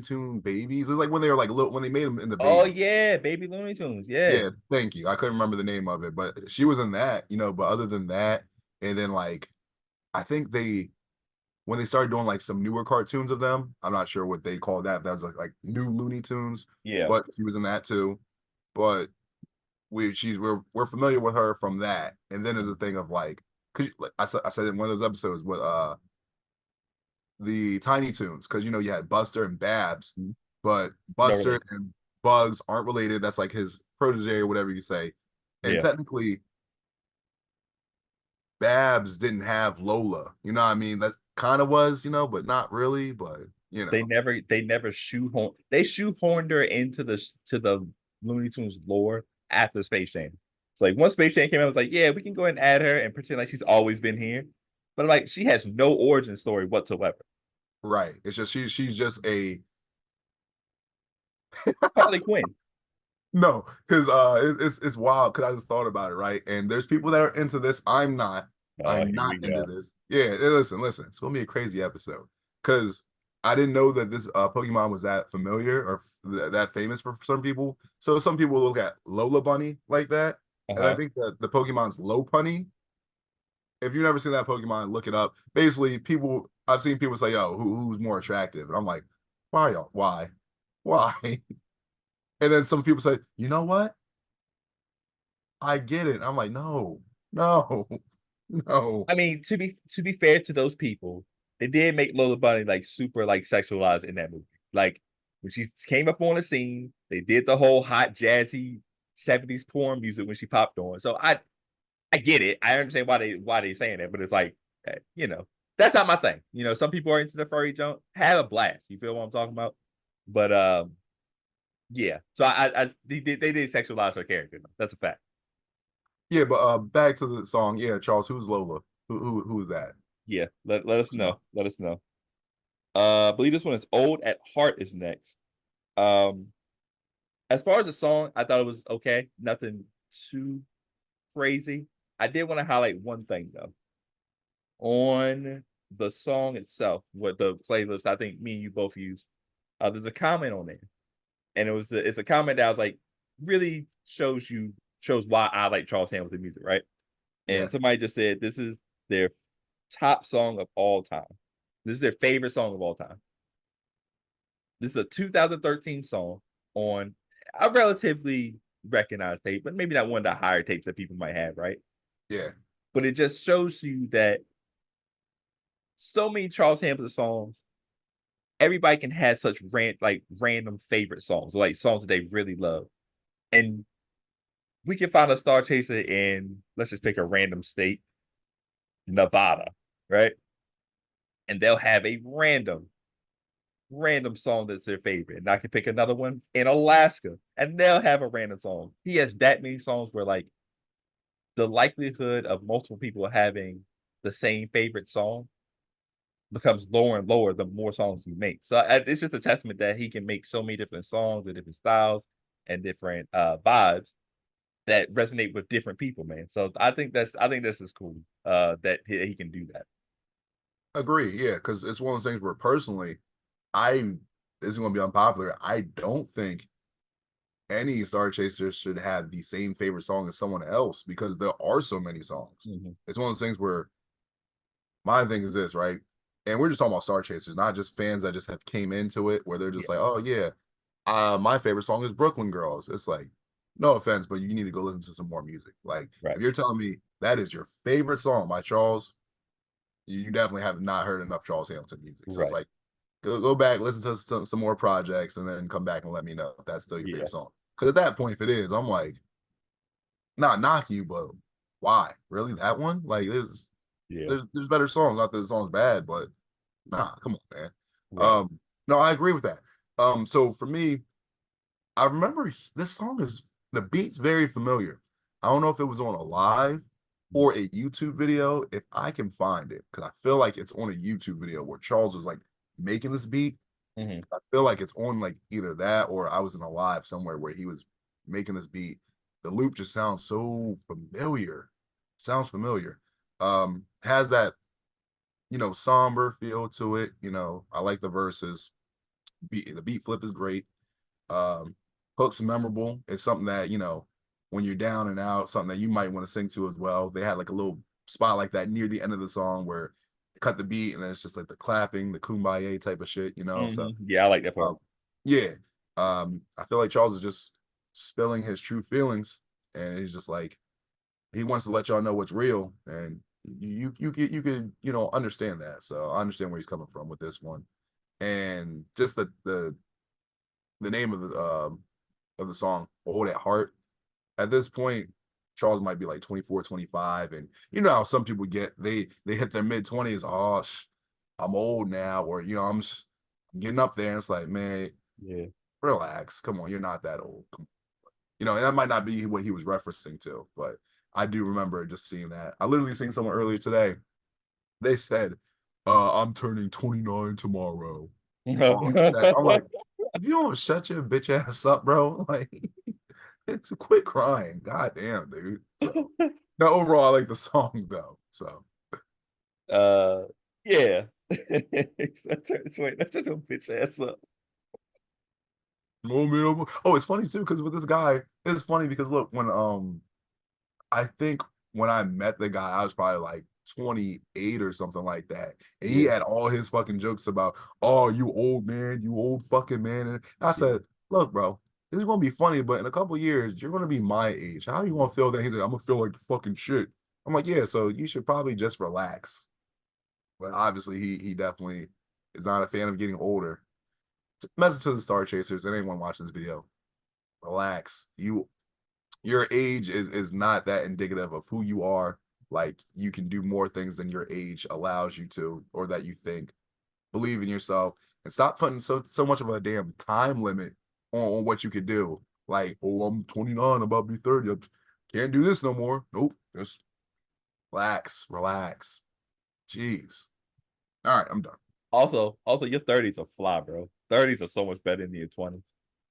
Tune Babies? It's like when they were like little when they made them in the
Oh
baby.
yeah, Baby Looney Tunes. Yeah.
Yeah, thank you. I couldn't remember the name of it, but she was in that, you know. But other than that, and then like I think they when they started doing like some newer cartoons of them, I'm not sure what they called that. That was like new Looney Tunes,
Yeah.
but she was in that too. But we're familiar with her from that, and then there's a thing of like, cause like I said in one of those episodes with the Tiny Toons, because you had Buster and Babs,
Mhm.
but
No
Buster
relate.
and Bugs aren't related. That's like his protege or whatever you say, and
Yeah.
technically Babs didn't have Lola. You know what I mean? That kind of was, but not really. But
They never shoehorned her into the Looney Tunes lore after Space Jam. So like once Space Jam came out, I was like, yeah, we can go ahead and add her and pretend like she's always been here. But I'm like, she has no origin story whatsoever.
right. It's just she's just a
Harley Quinn.
no, because it's wild because I just thought about it, right? And there's people that are into this. I'm not.
Oh,
I'm
here
not
we
into
go.
this. Yeah, listen. It's gonna be a crazy episode because I didn't know that this Pokemon was that familiar or that famous for some people. So some people look at Lola Bunny like that, and I
Uh-huh.
think that the Pokemon's Lopunny. If you've never seen that Pokemon, look it up. Basically, I've seen people say, "Yo, who's more attractive?" And I'm like, "Why, y'all? Why?" And then some people say, "You know what? I get it." I'm like, no, no, no.
I mean, to be fair to those people, they did make Lola Bunny like super like sexualized in that movie. Like when she came up on the scene, they did the whole hot jazzy 70s porn music when she popped on. So I get it. I understand why they saying that, but it's like that's not my thing. Some people are into the furry junk. Have a blast. You feel what I'm talking about? But yeah. So they did sexualize her character. That's a fact.
Yeah, but back to the song. Yeah, Charles, who's Lola? Who's that?
Yeah. Let us know. Let us know. I believe this one is Old at Heart is next. Um, as far as the song, I thought it was okay. Nothing too crazy. I did want to highlight one thing though. On the song itself, what the playlist I think me and you both used, there's a comment on there. And it's a comment that I was like, really shows why I like Charles Hamilton music, right?
Yeah,
And somebody just said this is their top song of all time. This is their favorite song of all time. This is a 2013 song on a relatively recognized tape, but maybe not one of the higher tapes that people might have, right?
yeah,
But it just shows you that so many Charles Hamilton songs, everybody can have such random favorite songs, like songs that they really love. And we can find a Star Chaser in, let's just pick a random state, Nevada, right? And they'll have a random song that's their favorite. And I can pick another one in Alaska and they'll have a random song. He has that many songs where like the likelihood of multiple people having the same favorite song becomes lower and lower the more songs he makes. So it's just a testament that he can make so many different songs and different styles and different vibes that resonate with different people, man. So I think this is cool that he can do that.
agree. Yeah, because it's one of those things where personally, I this is going to be unpopular. I don't think any Star Chaser should have the same favorite song as someone else because there are so many songs.
Mhm.
It's one of those things where my thing is this, right? And we're just talking about Star Chasers, not just fans that just have came into it where they're just
Yeah,
like, oh yeah, my favorite song is Brooklyn Girls. It's like, no offense, but you need to go listen to some more music. Like,
right.
if you're telling me that is your favorite song by Charles, you definitely have not heard enough Charles Hamilton music. So it's
Right.
like, go back, listen to some more projects, and then come back and let me know if that's still your
Yeah.
favorite song. Because at that point, if it is, I'm like, not knock you, but why? Really, that one? Like,
Yeah.
there's better songs. Not that the song's bad, but nah, come on, man.
Right.
No, I agree with that. So for me, I remember this song is the beat's very familiar. I don't know if it was on a live or a YouTube video. If I can find it, because I feel like it's on a YouTube video where Charles was like making this beat.
Mhm.
I feel like it's on like either that or I was in a live somewhere where he was making this beat. The loop just sounds so familiar. Sounds familiar. Has that somber feel to it. I like the verses. The beat flip is great. Um, Hook's memorable. It's something that, when you're down and out, something that you might want to sing to as well. They had like a little spot like that near the end of the song where they cut the beat and then it's just like the clapping, the kumbaya type of shit. So
Yeah, I like that part.
yeah. I feel like Charles is just spilling his true feelings and he's just like he wants to let y'all know what's real, and you could understand that. So I understand where he's coming from with this one, and just the name of the song, "Hold at Heart." At this point, Charles might be like 24, 25, and you know how some people get they hit their mid-20s. Oh, I'm old now, or I'm getting up there, and it's like, man,
Yeah.
relax, come on, you're not that old. And that might not be what he was referencing to, but I do remember just seeing that. I literally seen someone earlier today. They said, I'm turning 29 tomorrow. I'm like, if you don't shut your bitch ass up, bro, like, quit crying. God damn, dude. So, now overall, I like the song though. So,
Yeah. Wait, that's a bitch ass up.
oh, it's funny too because with this guy, it's funny because look, when I think when I met the guy, I was probably like 28 or something like that. And he
Yeah.
had all his fucking jokes about, oh, you old man, you old fucking man. And I said, look, bro, this is gonna be funny, but in a couple years, you're gonna be my age. How you gonna feel that? He's like, I'm gonna feel like the fucking shit. I'm like, yeah, so you should probably just relax. But obviously he definitely is not a fan of getting older. Message to the Star Chasers and anyone watching this video. Relax. Your age is not that indicative of who you are. Like, you can do more things than your age allows you to, or that you think. Believe in yourself and stop putting so much of a damn time limit on what you could do. Like, oh, I'm 29, I'm about to be 30. I can't do this no more. Nope. Just relax. Jeez. All right, I'm done.
Also, your 30s are fly, bro. 30s are so much better than your 20s. You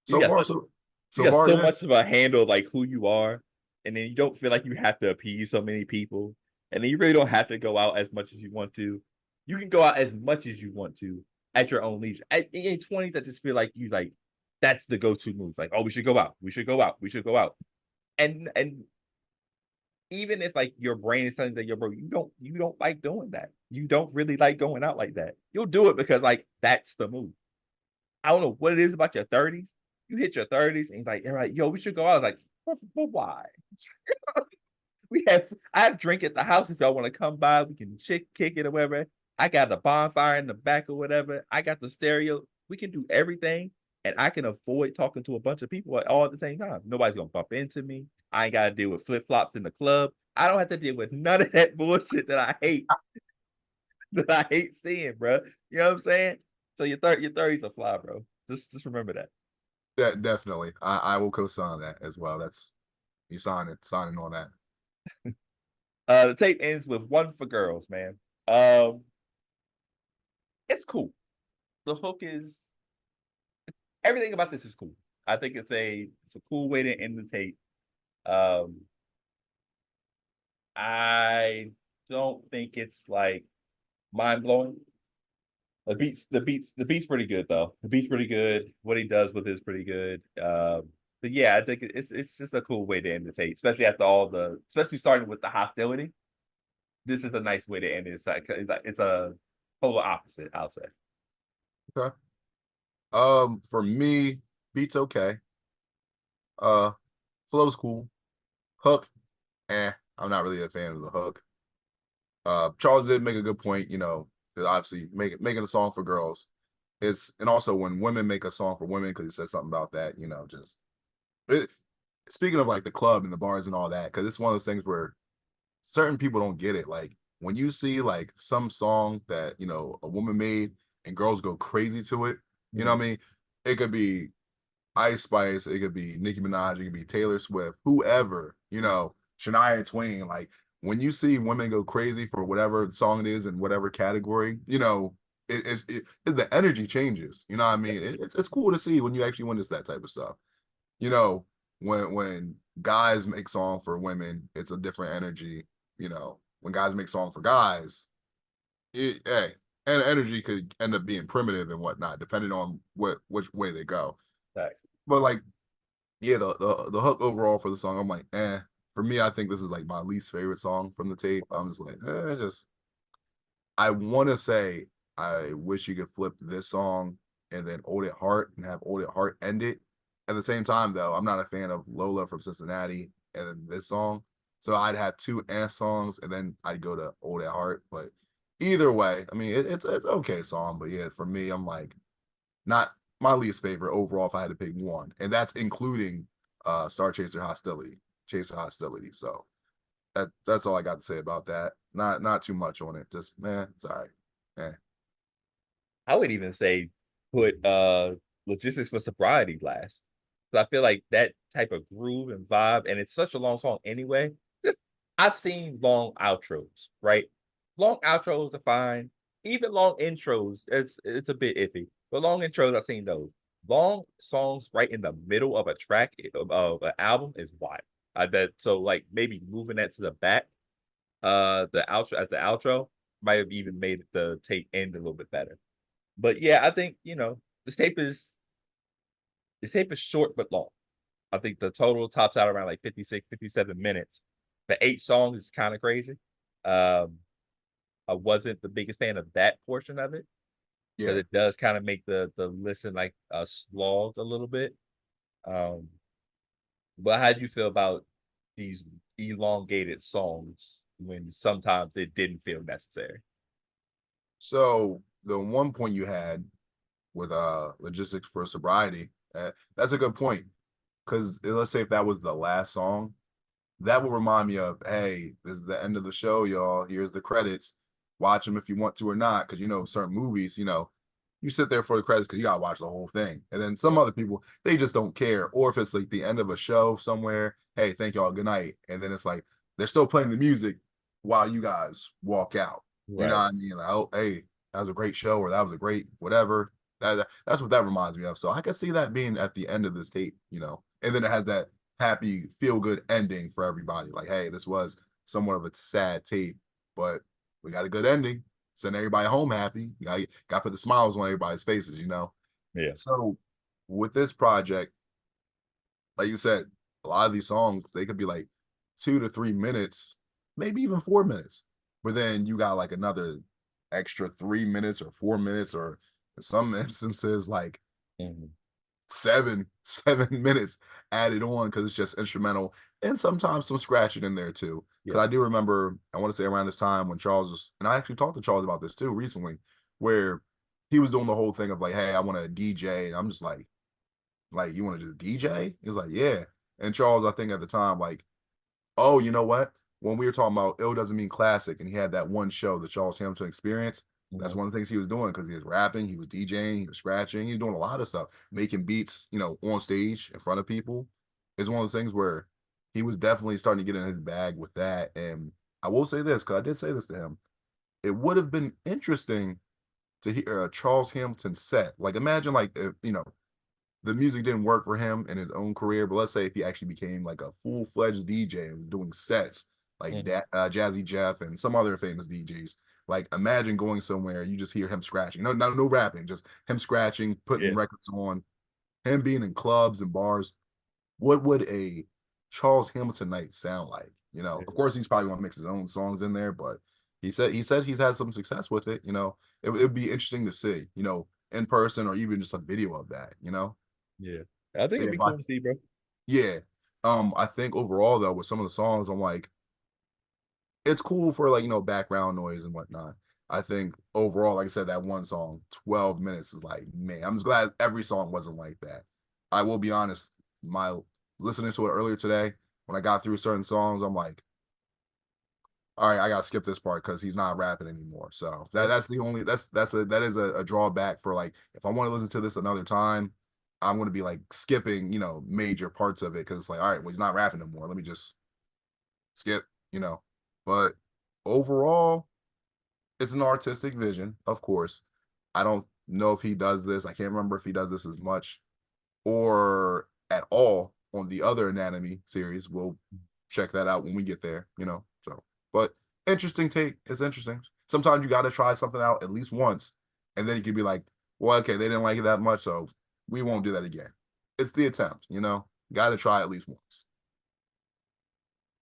So
got
far,
such
so
you
so
got
far,
so
yeah.
much of a handle like who you are, and then you don't feel like you have to appease so many people, and then you really don't have to go out as much as you want to. You can go out as much as you want to at your own leisure. In your 20s, I just feel like you like that's the go-to move. Like, oh, we should go out, we should go out, we should go out. And even if like your brain is telling you that yo, bro, you don't like doing that. You don't really like going out like that. You'll do it because like that's the move. I don't know what it is about your 30s. You hit your 30s and you're like, yo, we should go out. I was like, but why? I have drink at the house if y'all want to come by. We can kick it or whatever. I got the bonfire in the back or whatever. I got the stereo. We can do everything. And I can avoid talking to a bunch of people all at the same time. Nobody's gonna bump into me. I ain't gotta deal with flip-flops in the club. I don't have to deal with none of that bullshit that I hate, that I hate seeing, bro. You know what I'm saying? So your 30s are fly, bro. Just remember that.
Yeah, definitely. I will co-sign that as well. That's you signing on that.
The tape ends with one for girls, man. Um, it's cool. The hook is everything about this is cool. I think it's a cool way to end the tape. Um, I don't think it's like mind blowing. The beat's pretty good though. The beat's pretty good. What he does with it is pretty good. But yeah, I think it's just a cool way to end the tape, especially after especially starting with the hostility. This is a nice way to end it. It's a polar opposite, I'll say.
Okay. For me, beats okay. Uh, flow's cool. Hook, I'm not really a fan of the hook. Charles did make a good point, 'cause obviously making a song for girls. And also when women make a song for women, because he said something about that, just it, speaking of like the club and the bars and all that, because it's one of those things where certain people don't get it. Like when you see like some song that a woman made and girls go crazy to it, you know what I mean? It could be Ice Spice, it could be Nicki Minaj, it could be Taylor Swift, whoever, Shania Twain. Like when you see women go crazy for whatever song it is in whatever category, the energy changes. You know what I mean? It's cool to see when you actually witness that type of stuff. You know, when guys make song for women, it's a different energy. When guys make song for guys, hey, and energy could end up being primitive and whatnot, depending on which way they go.
Thanks.
But like, yeah, the hook overall for the song, I'm like, eh. For me, I think this is like my least favorite song from the tape. I'm just like, I want to say I wish you could flip this song and then Old at Heart and have Old at Heart end it. At the same time, though, I'm not a fan of Lola from Cincinnati. and then this song. So I'd have two songs, and then I'd go to Old at Heart. But either way, I mean, it's okay song. But yeah, for me, I'm like not my least favorite overall if I had to pick one, and that's including StarCHaser Hostility, Chaser Hostility. So that's all I got to say about that. Not too much on it. Just man, it's all right. Eh.
I would even say put Logistics for Sobriety last. So I feel like that type of groove and vibe, and it's such a long song anyway. Just I've seen long outros, right? Long outros are fine. Even long intros, it's a bit iffy. But long intros, I've seen those. Long songs right in the middle of a track of an album is wild. I bet so like maybe moving that to the back, the outro as the outro might have even made the tape end a little bit better. But yeah, I think, this tape is short but long. I think the total tops out around like 56, 57 minutes. The 8 songs is kinda crazy. Um, I wasn't the biggest fan of that portion of it because
Yeah.
it does kinda make the listen like a slog a little bit. Um, but how'd you feel about these elongated songs when sometimes it didn't feel necessary?
So the one point you had with Logistics for Sobriety, that's a good point. Because let's say if that was the last song, that will remind me of, hey, this is the end of the show, y'all. Here's the credits. Watch them if you want to or not. Because certain movies, you sit there for the credits because you gotta watch the whole thing. And then some other people, they just don't care. Or if it's like the end of a show somewhere, hey, thank y'all, good night. And then it's like they're still playing the music while you guys walk out. You know
Right.
what I mean? Like, oh, hey, that was a great show, or that was a great whatever. That's what that reminds me of. So I can see that being at the end of this tape. And then it has that happy, feel good ending for everybody. Like, hey, this was somewhat of a sad tape, but we got a good ending. Send everybody home happy. You got to put the smiles on everybody's faces.
Yeah.
So with this project, like you said, a lot of these songs, they could be like 2 to 3 minutes, maybe even 4 minutes. But then you got like another extra 3 minutes or 4 minutes, or in some instances, like
Mhm.
seven minutes added on because it's just instrumental, and sometimes some scratching in there too.
Yeah.
Because I do remember, I want to say around this time when Charles was, and I actually talked to Charles about this too recently, where he was doing the whole thing of like, hey, I want to DJ, and I'm just like you want to do DJ? He's like, yeah. And Charles, I think at the time, like, oh, you know what? When we were talking about ill doesn't mean classic, and he had that one show, the Charles Hamilton Experience. That's
Mhm.
one of the things he was doing because he was rapping, he was DJing, he was scratching, he was doing a lot of stuff, making beats, on stage in front of people. It's one of those things where he was definitely starting to get in his bag with that. And I will say this, because I did say this to him. It would have been interesting to hear a Charles Hamilton set. Like, imagine, like, if, the music didn't work for him in his own career, but let's say if he actually became like a full-fledged DJ and doing sets like
Mhm.
that, Jazzy Jeff and some other famous DJs. Like, imagine going somewhere, you just hear him scratching. No rapping, just him scratching, putting
Yeah.
records on, him being in clubs and bars. What would a Charles Hamilton night sound like?
Yeah.
Of course he's probably gonna mix his own songs in there, but he said he's had some success with it. It would be interesting to see, in person or even just a video of that.
Yeah. I think it'd
Yeah,
be
but
cool to see, bro.
yeah. I think overall though, with some of the songs, I'm like, it's cool for like, background noise and whatnot. I think overall, like I said, that one song, 12 minutes is like, man, I'm just glad every song wasn't like that. I will be honest, my listening to it earlier today, when I got through certain songs, I'm like, all right, I gotta skip this part because he's not rapping anymore. So
Yeah.
that's the only that is a drawback for like if I want to listen to this another time, I'm gonna be like skipping, major parts of it because it's like, all right, well, he's not rapping anymore. Let me just skip. But overall, it's an artistic vision, of course. I don't know if he does this. I can't remember if he does this as much or at all on the other anatomy series. We'll check that out when we get there. So, but interesting take. It's interesting. Sometimes you got to try something out at least once, and then you can be like, well, okay, they didn't like it that much, so we won't do that again. It's the attempt. Got to try at least once.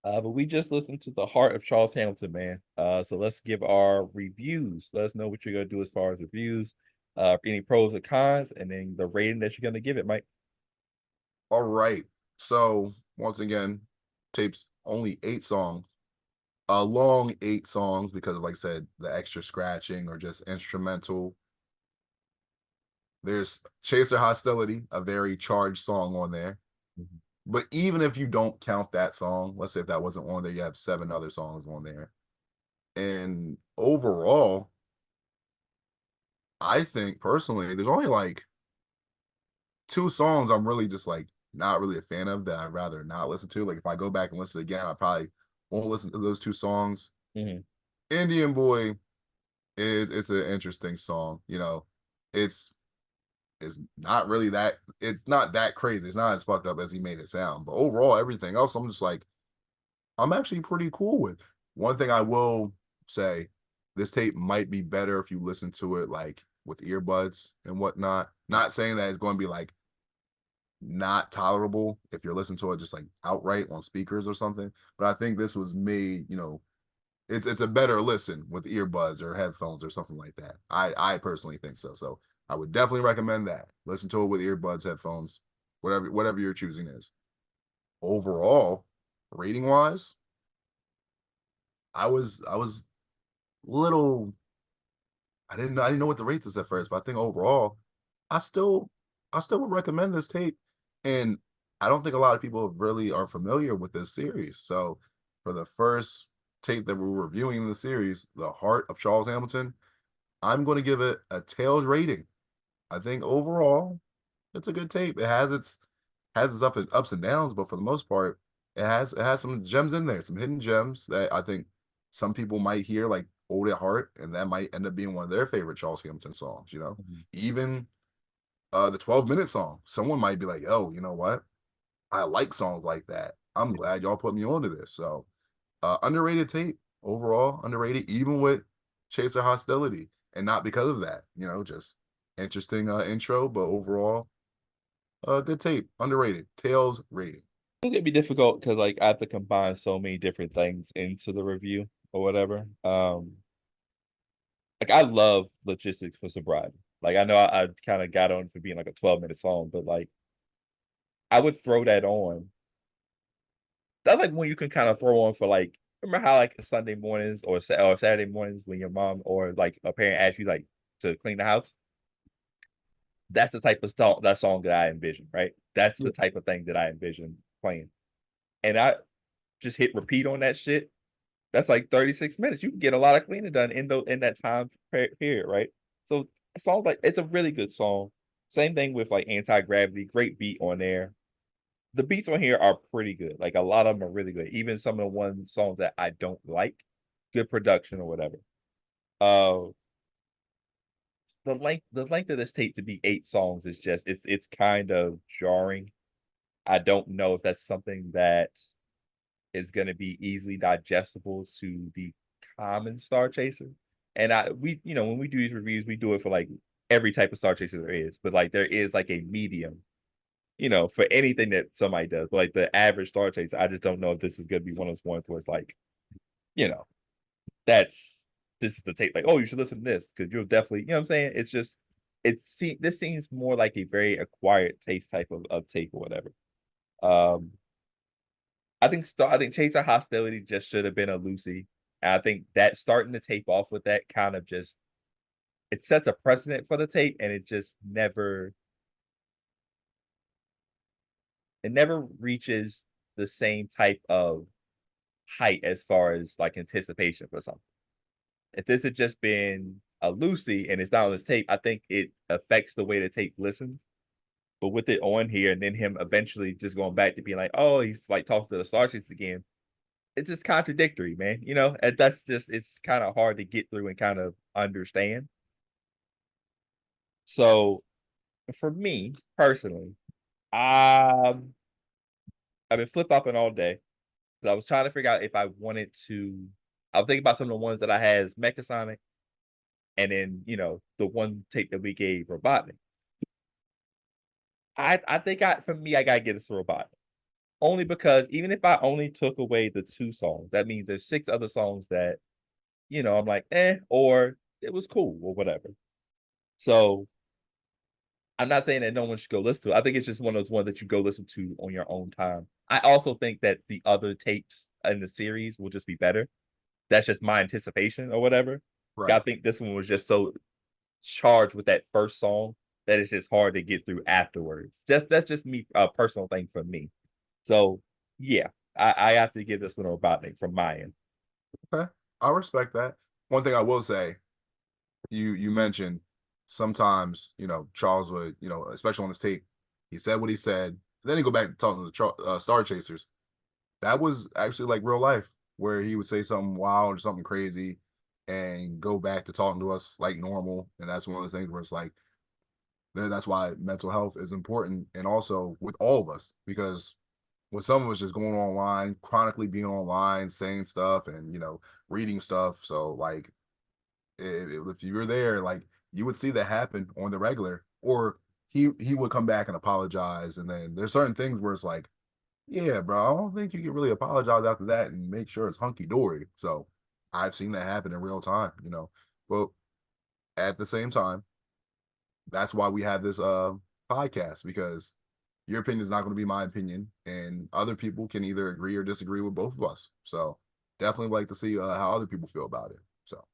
But we just listened to the heart of Charles Hamilton, man. So let's give our reviews. Let us know what you're gonna do as far as reviews, any pros or cons, and then the rating that you're gonna give it, Mike.
All right. So once again, Tape's only 8 songs, a long 8 songs because of, like I said, the extra scratching or just instrumental. There's Chaser Hostility, a very charged song on there.
Mhm.
But even if you don't count that song, let's say if that wasn't on there, you have 7 other songs on there. And overall, I think personally, there's only like 2 songs I'm really just like not really a fan of that I'd rather not listen to. Like if I go back and listen again, I probably won't listen to those 2 songs.
Mhm.
Indian Boy it's an interesting song. It's it's not really that it's not that crazy. It's not as fucked up as he made it sound. But overall, everything else, I'm just like, I'm actually pretty cool with. One thing I will say, this tape might be better if you listen to it like with earbuds and whatnot. Not saying that it's going to be like not tolerable if you're listening to it just like outright on speakers or something. But I think this was made, it's a better listen with earbuds or headphones or something like that. I personally think so. So I would definitely recommend that. Listen to it with earbuds, headphones, whatever your choosing is. Overall, rating wise, I was little I didn't know what to rate this at first, but I think overall, I still I still would recommend this tape. And I don't think a lot of people really are familiar with this series. So for the first tape that we're reviewing in the series, The Heart of Charles Hamilton, I'm going to give it a tails rating. I think overall, it's a good tape. It has its ups and downs, but for the most part, it has some gems in there, some hidden gems that I think some people might hear like Old at Heart, and that might end up being one of their favorite Charles Hamilton songs.
Mhm.
Even the 12-minute song, someone might be like, "Oh, you know what? I like songs like that. I'm glad y'all put me onto this." So underrated tape overall, underrated, even with Chaser Hostility, and not because of that. Just interesting intro, but overall, good tape, underrated. Tails rating.
It's gonna be difficult because like I have to combine so many different things into the review or whatever. Like I love logistics for sobriety. Like I know I kind of got on for being like a 12-minute song, but like I would throw that on. That's like when you can kind of throw on for like remember how like Sunday mornings or Saturday mornings when your mom or like a parent asks you like to clean the house. That's the type of song that I envision, right? That's the type of thing that I envision playing. And I just hit repeat on that shit. That's like 36 minutes. You can get a lot of cleaning done in that time period, right? So a song like it's a really good song. Same thing with like Anti-Gravity, great beat on there. The beats on here are pretty good. Like a lot of them are really good. Even some of the songs that I don't like, good production or whatever. Uh the length of this tape to be 8 songs is just it's kind of jarring. I don't know if that's something that is gonna be easily digestible to the common Star Chaser. And when we do these reviews, we do it for like every type of Star Chaser there is, but like there is like a medium, for anything that somebody does. But like the average Star Chaser, I just don't know if this is gonna be one of those ones where it's like, you know, that's this is the tape, like, oh, you should listen to this because you'll definitely, you know what I'm saying? It's just this seems more like a very acquired taste type of tape or whatever. Um I think Chaser Hostility just should have been a Lucy. And I think that starting to tape off with that kind of just it sets a precedent for the tape and it never reaches the same type of height as far as like anticipation for something. If this had just been a Lucy and it's not on this tape, I think it affects the way the tape listens. But with it on here and then him eventually just going back to being like, oh, he's like talking to the Starship again, it's just contradictory, man. And that's just it's kind of hard to get through and kind of understand. So for me personally, um, I've been flip flopping all day. 'Cause I was trying to figure out if I wanted to. I was thinking about some of the ones that I had as Mechasonic, and then the one tape that we gave Robotnik. I think for me I gotta get it to Robotnik. Only because even if I only took away the 2 songs, that means there's 6 other songs that I'm like, or it was cool or whatever. So I'm not saying that no one should go listen to it. I think it's just one of those ones that you go listen to on your own time. I also think that the other tapes in the series will just be better. That's just my anticipation or whatever. I
Right.
think this one was just so charged with that first song that it's just hard to get through afterwards. That's just me, a personal thing for me. So yeah, I have to give this one a Robotnik from my end.
Okay. I respect that. One thing I will say, you mentioned sometimes, Charles would, especially on his tape, he said what he said. Then he go back to talking to the Star Chasers. That was actually like real life, where he would say something wild or something crazy and go back to talking to us like normal. And that's one of those things where it's like, that's why mental health is important. And also with all of us, because with some of us just going online, chronically being online, saying stuff and, reading stuff. So like, if you were there, like you would see that happen on the regular, or he would come back and apologize. And then there's certain things where it's like, yeah, bro, I don't think you can really apologize after that and make sure it's hunky dory. So I've seen that happen in real time. But at the same time, that's why we have this podcast, because your opinion is not going to be my opinion, and other people can either agree or disagree with both of us. So definitely like to see how other people feel about it. So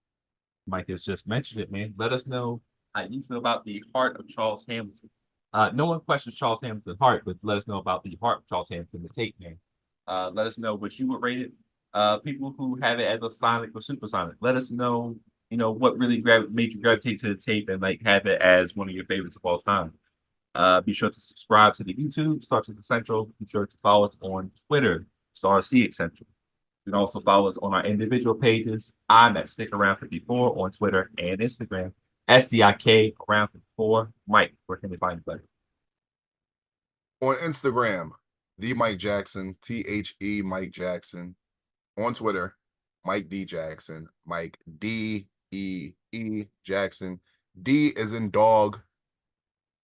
Mike has just mentioned it, man. Let us know how you feel about the heart of Charles Hamilton. No one questions Charles Hamilton's heart, but let us know about the heart of Charles Hamilton, the tape, man. Let us know what you would rate it. People who have it as a sonic or supersonic, let us know, what really made you gravitate to the tape and like have it as one of your favorites of all time. Be sure to subscribe to the YouTube, StarCHaser Central. Be sure to follow us on Twitter, StarCHaser Central. You can also follow us on our individual pages. I'm at Stik Around 54 on Twitter and Instagram. SDIK around 54. Mike, where can they find you, buddy?
on Instagram, the Mike Jackson, Mike Jackson. On Twitter, Mike D Jackson, Mike D-E-E Jackson. D is in dog,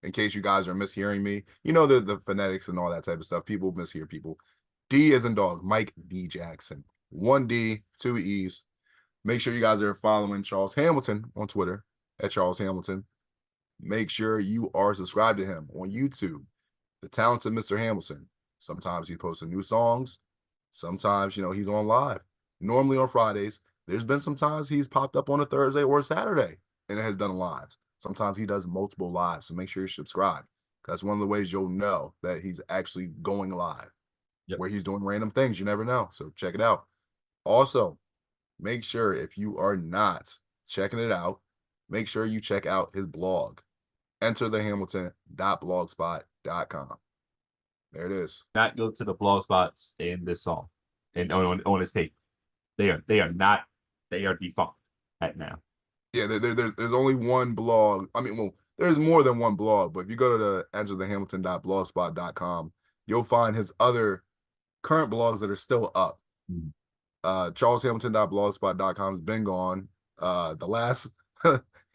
in case you guys are mishearing me. You know the phonetics and all that type of stuff. People mishear people. D is in dog, Mike D Jackson. 1D, 2 E's. Make sure you guys are following Charles Hamilton on Twitter at Charles Hamilton. Make sure you are subscribed to him on YouTube, The Talented Mr. Hamilton. Sometimes he posts new songs. Sometimes, he's on live. Normally on Fridays. There's been some times he's popped up on a Thursday or a Saturday and has done lives. Sometimes he does multiple lives. So make sure you subscribe. That's one of the ways you'll know that he's actually going live. Yep. Where he's doing random things. You never know. So check it out. Also, make sure if you are not checking it out, make sure you check out his blog. enterthehamilton.blogspot.com. There it is.
Not go to the blog spots in this song and on this tape. They are not, they are defunct at now.
Yeah, there's only one blog. I mean, well, there's more than one blog, but if you go to the enterthehamilton.blogspot.com, you'll find his other current blogs that are still up. Mm-hmm. CharlesHamilton.blogspot.com has been gone. The last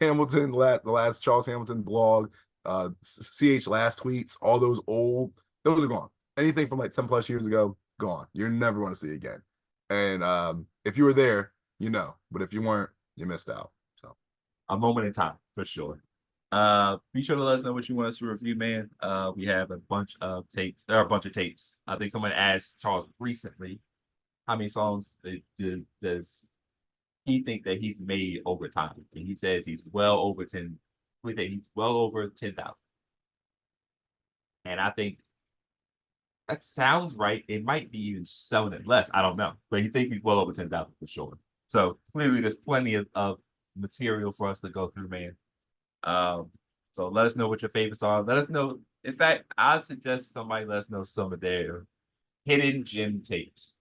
Hamilton, the last Charles Hamilton blog, CH last tweets, all those are gone. Anything from like 10 plus years ago, gone. You're never going to see again. And if you were there, but if you weren't, you missed out. So
a moment in time for sure. Be sure to let us know what you want us to review, man. We have a bunch of tapes. There are a bunch of tapes. I think someone asked Charles recently, how many songs does he think that he's made over time? And he says he's well over 10. We think he's well over 10,000. And I think that sounds right. It might be even selling it less. I don't know. But he thinks he's well over 10,000 for sure. So clearly there's plenty of material for us to go through, man. So let us know what your favorites are. Let us know. In fact, I suggest somebody let us know some of their hidden gem tapes.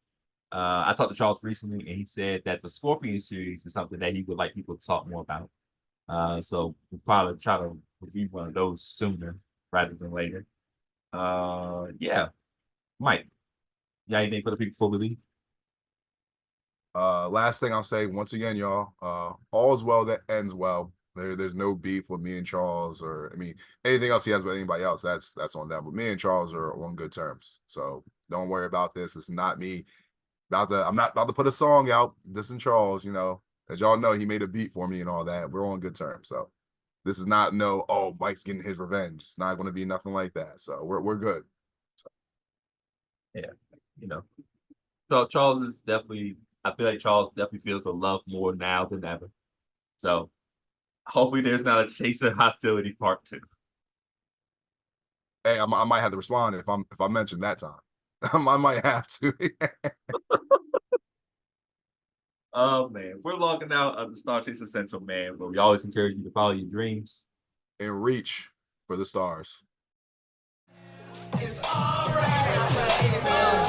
I talked to Charles recently, and he said that the Scorpion series is something that he would like people to talk more about. So we'll probably try to review one of those sooner rather than later. Yeah. Mike, you got anything for the people before we leave?
Last thing I'll say, once again, y'all, all's well that ends well. There's no beef with me and Charles, or anything else he has with anybody else, that's on them. But me and Charles are on good terms. So don't worry about this. It's not me. I'm not about to put a song out. This and Charles, as y'all know, he made a beat for me and all that. We're on good terms. So This is not Mike's getting his revenge. It's not going to be nothing like that. So we're good.
Yeah, So Charles is definitely. I feel like Charles definitely feels the love more now than ever. So hopefully, there's not a Chaser hostility part 2.
Hey, I might have to respond if I mention that time. I might have to.
Oh man, we're logging out of the StarCHaser Essential, man. But we always encourage you to follow your dreams
And reach for the stars.
It's alright.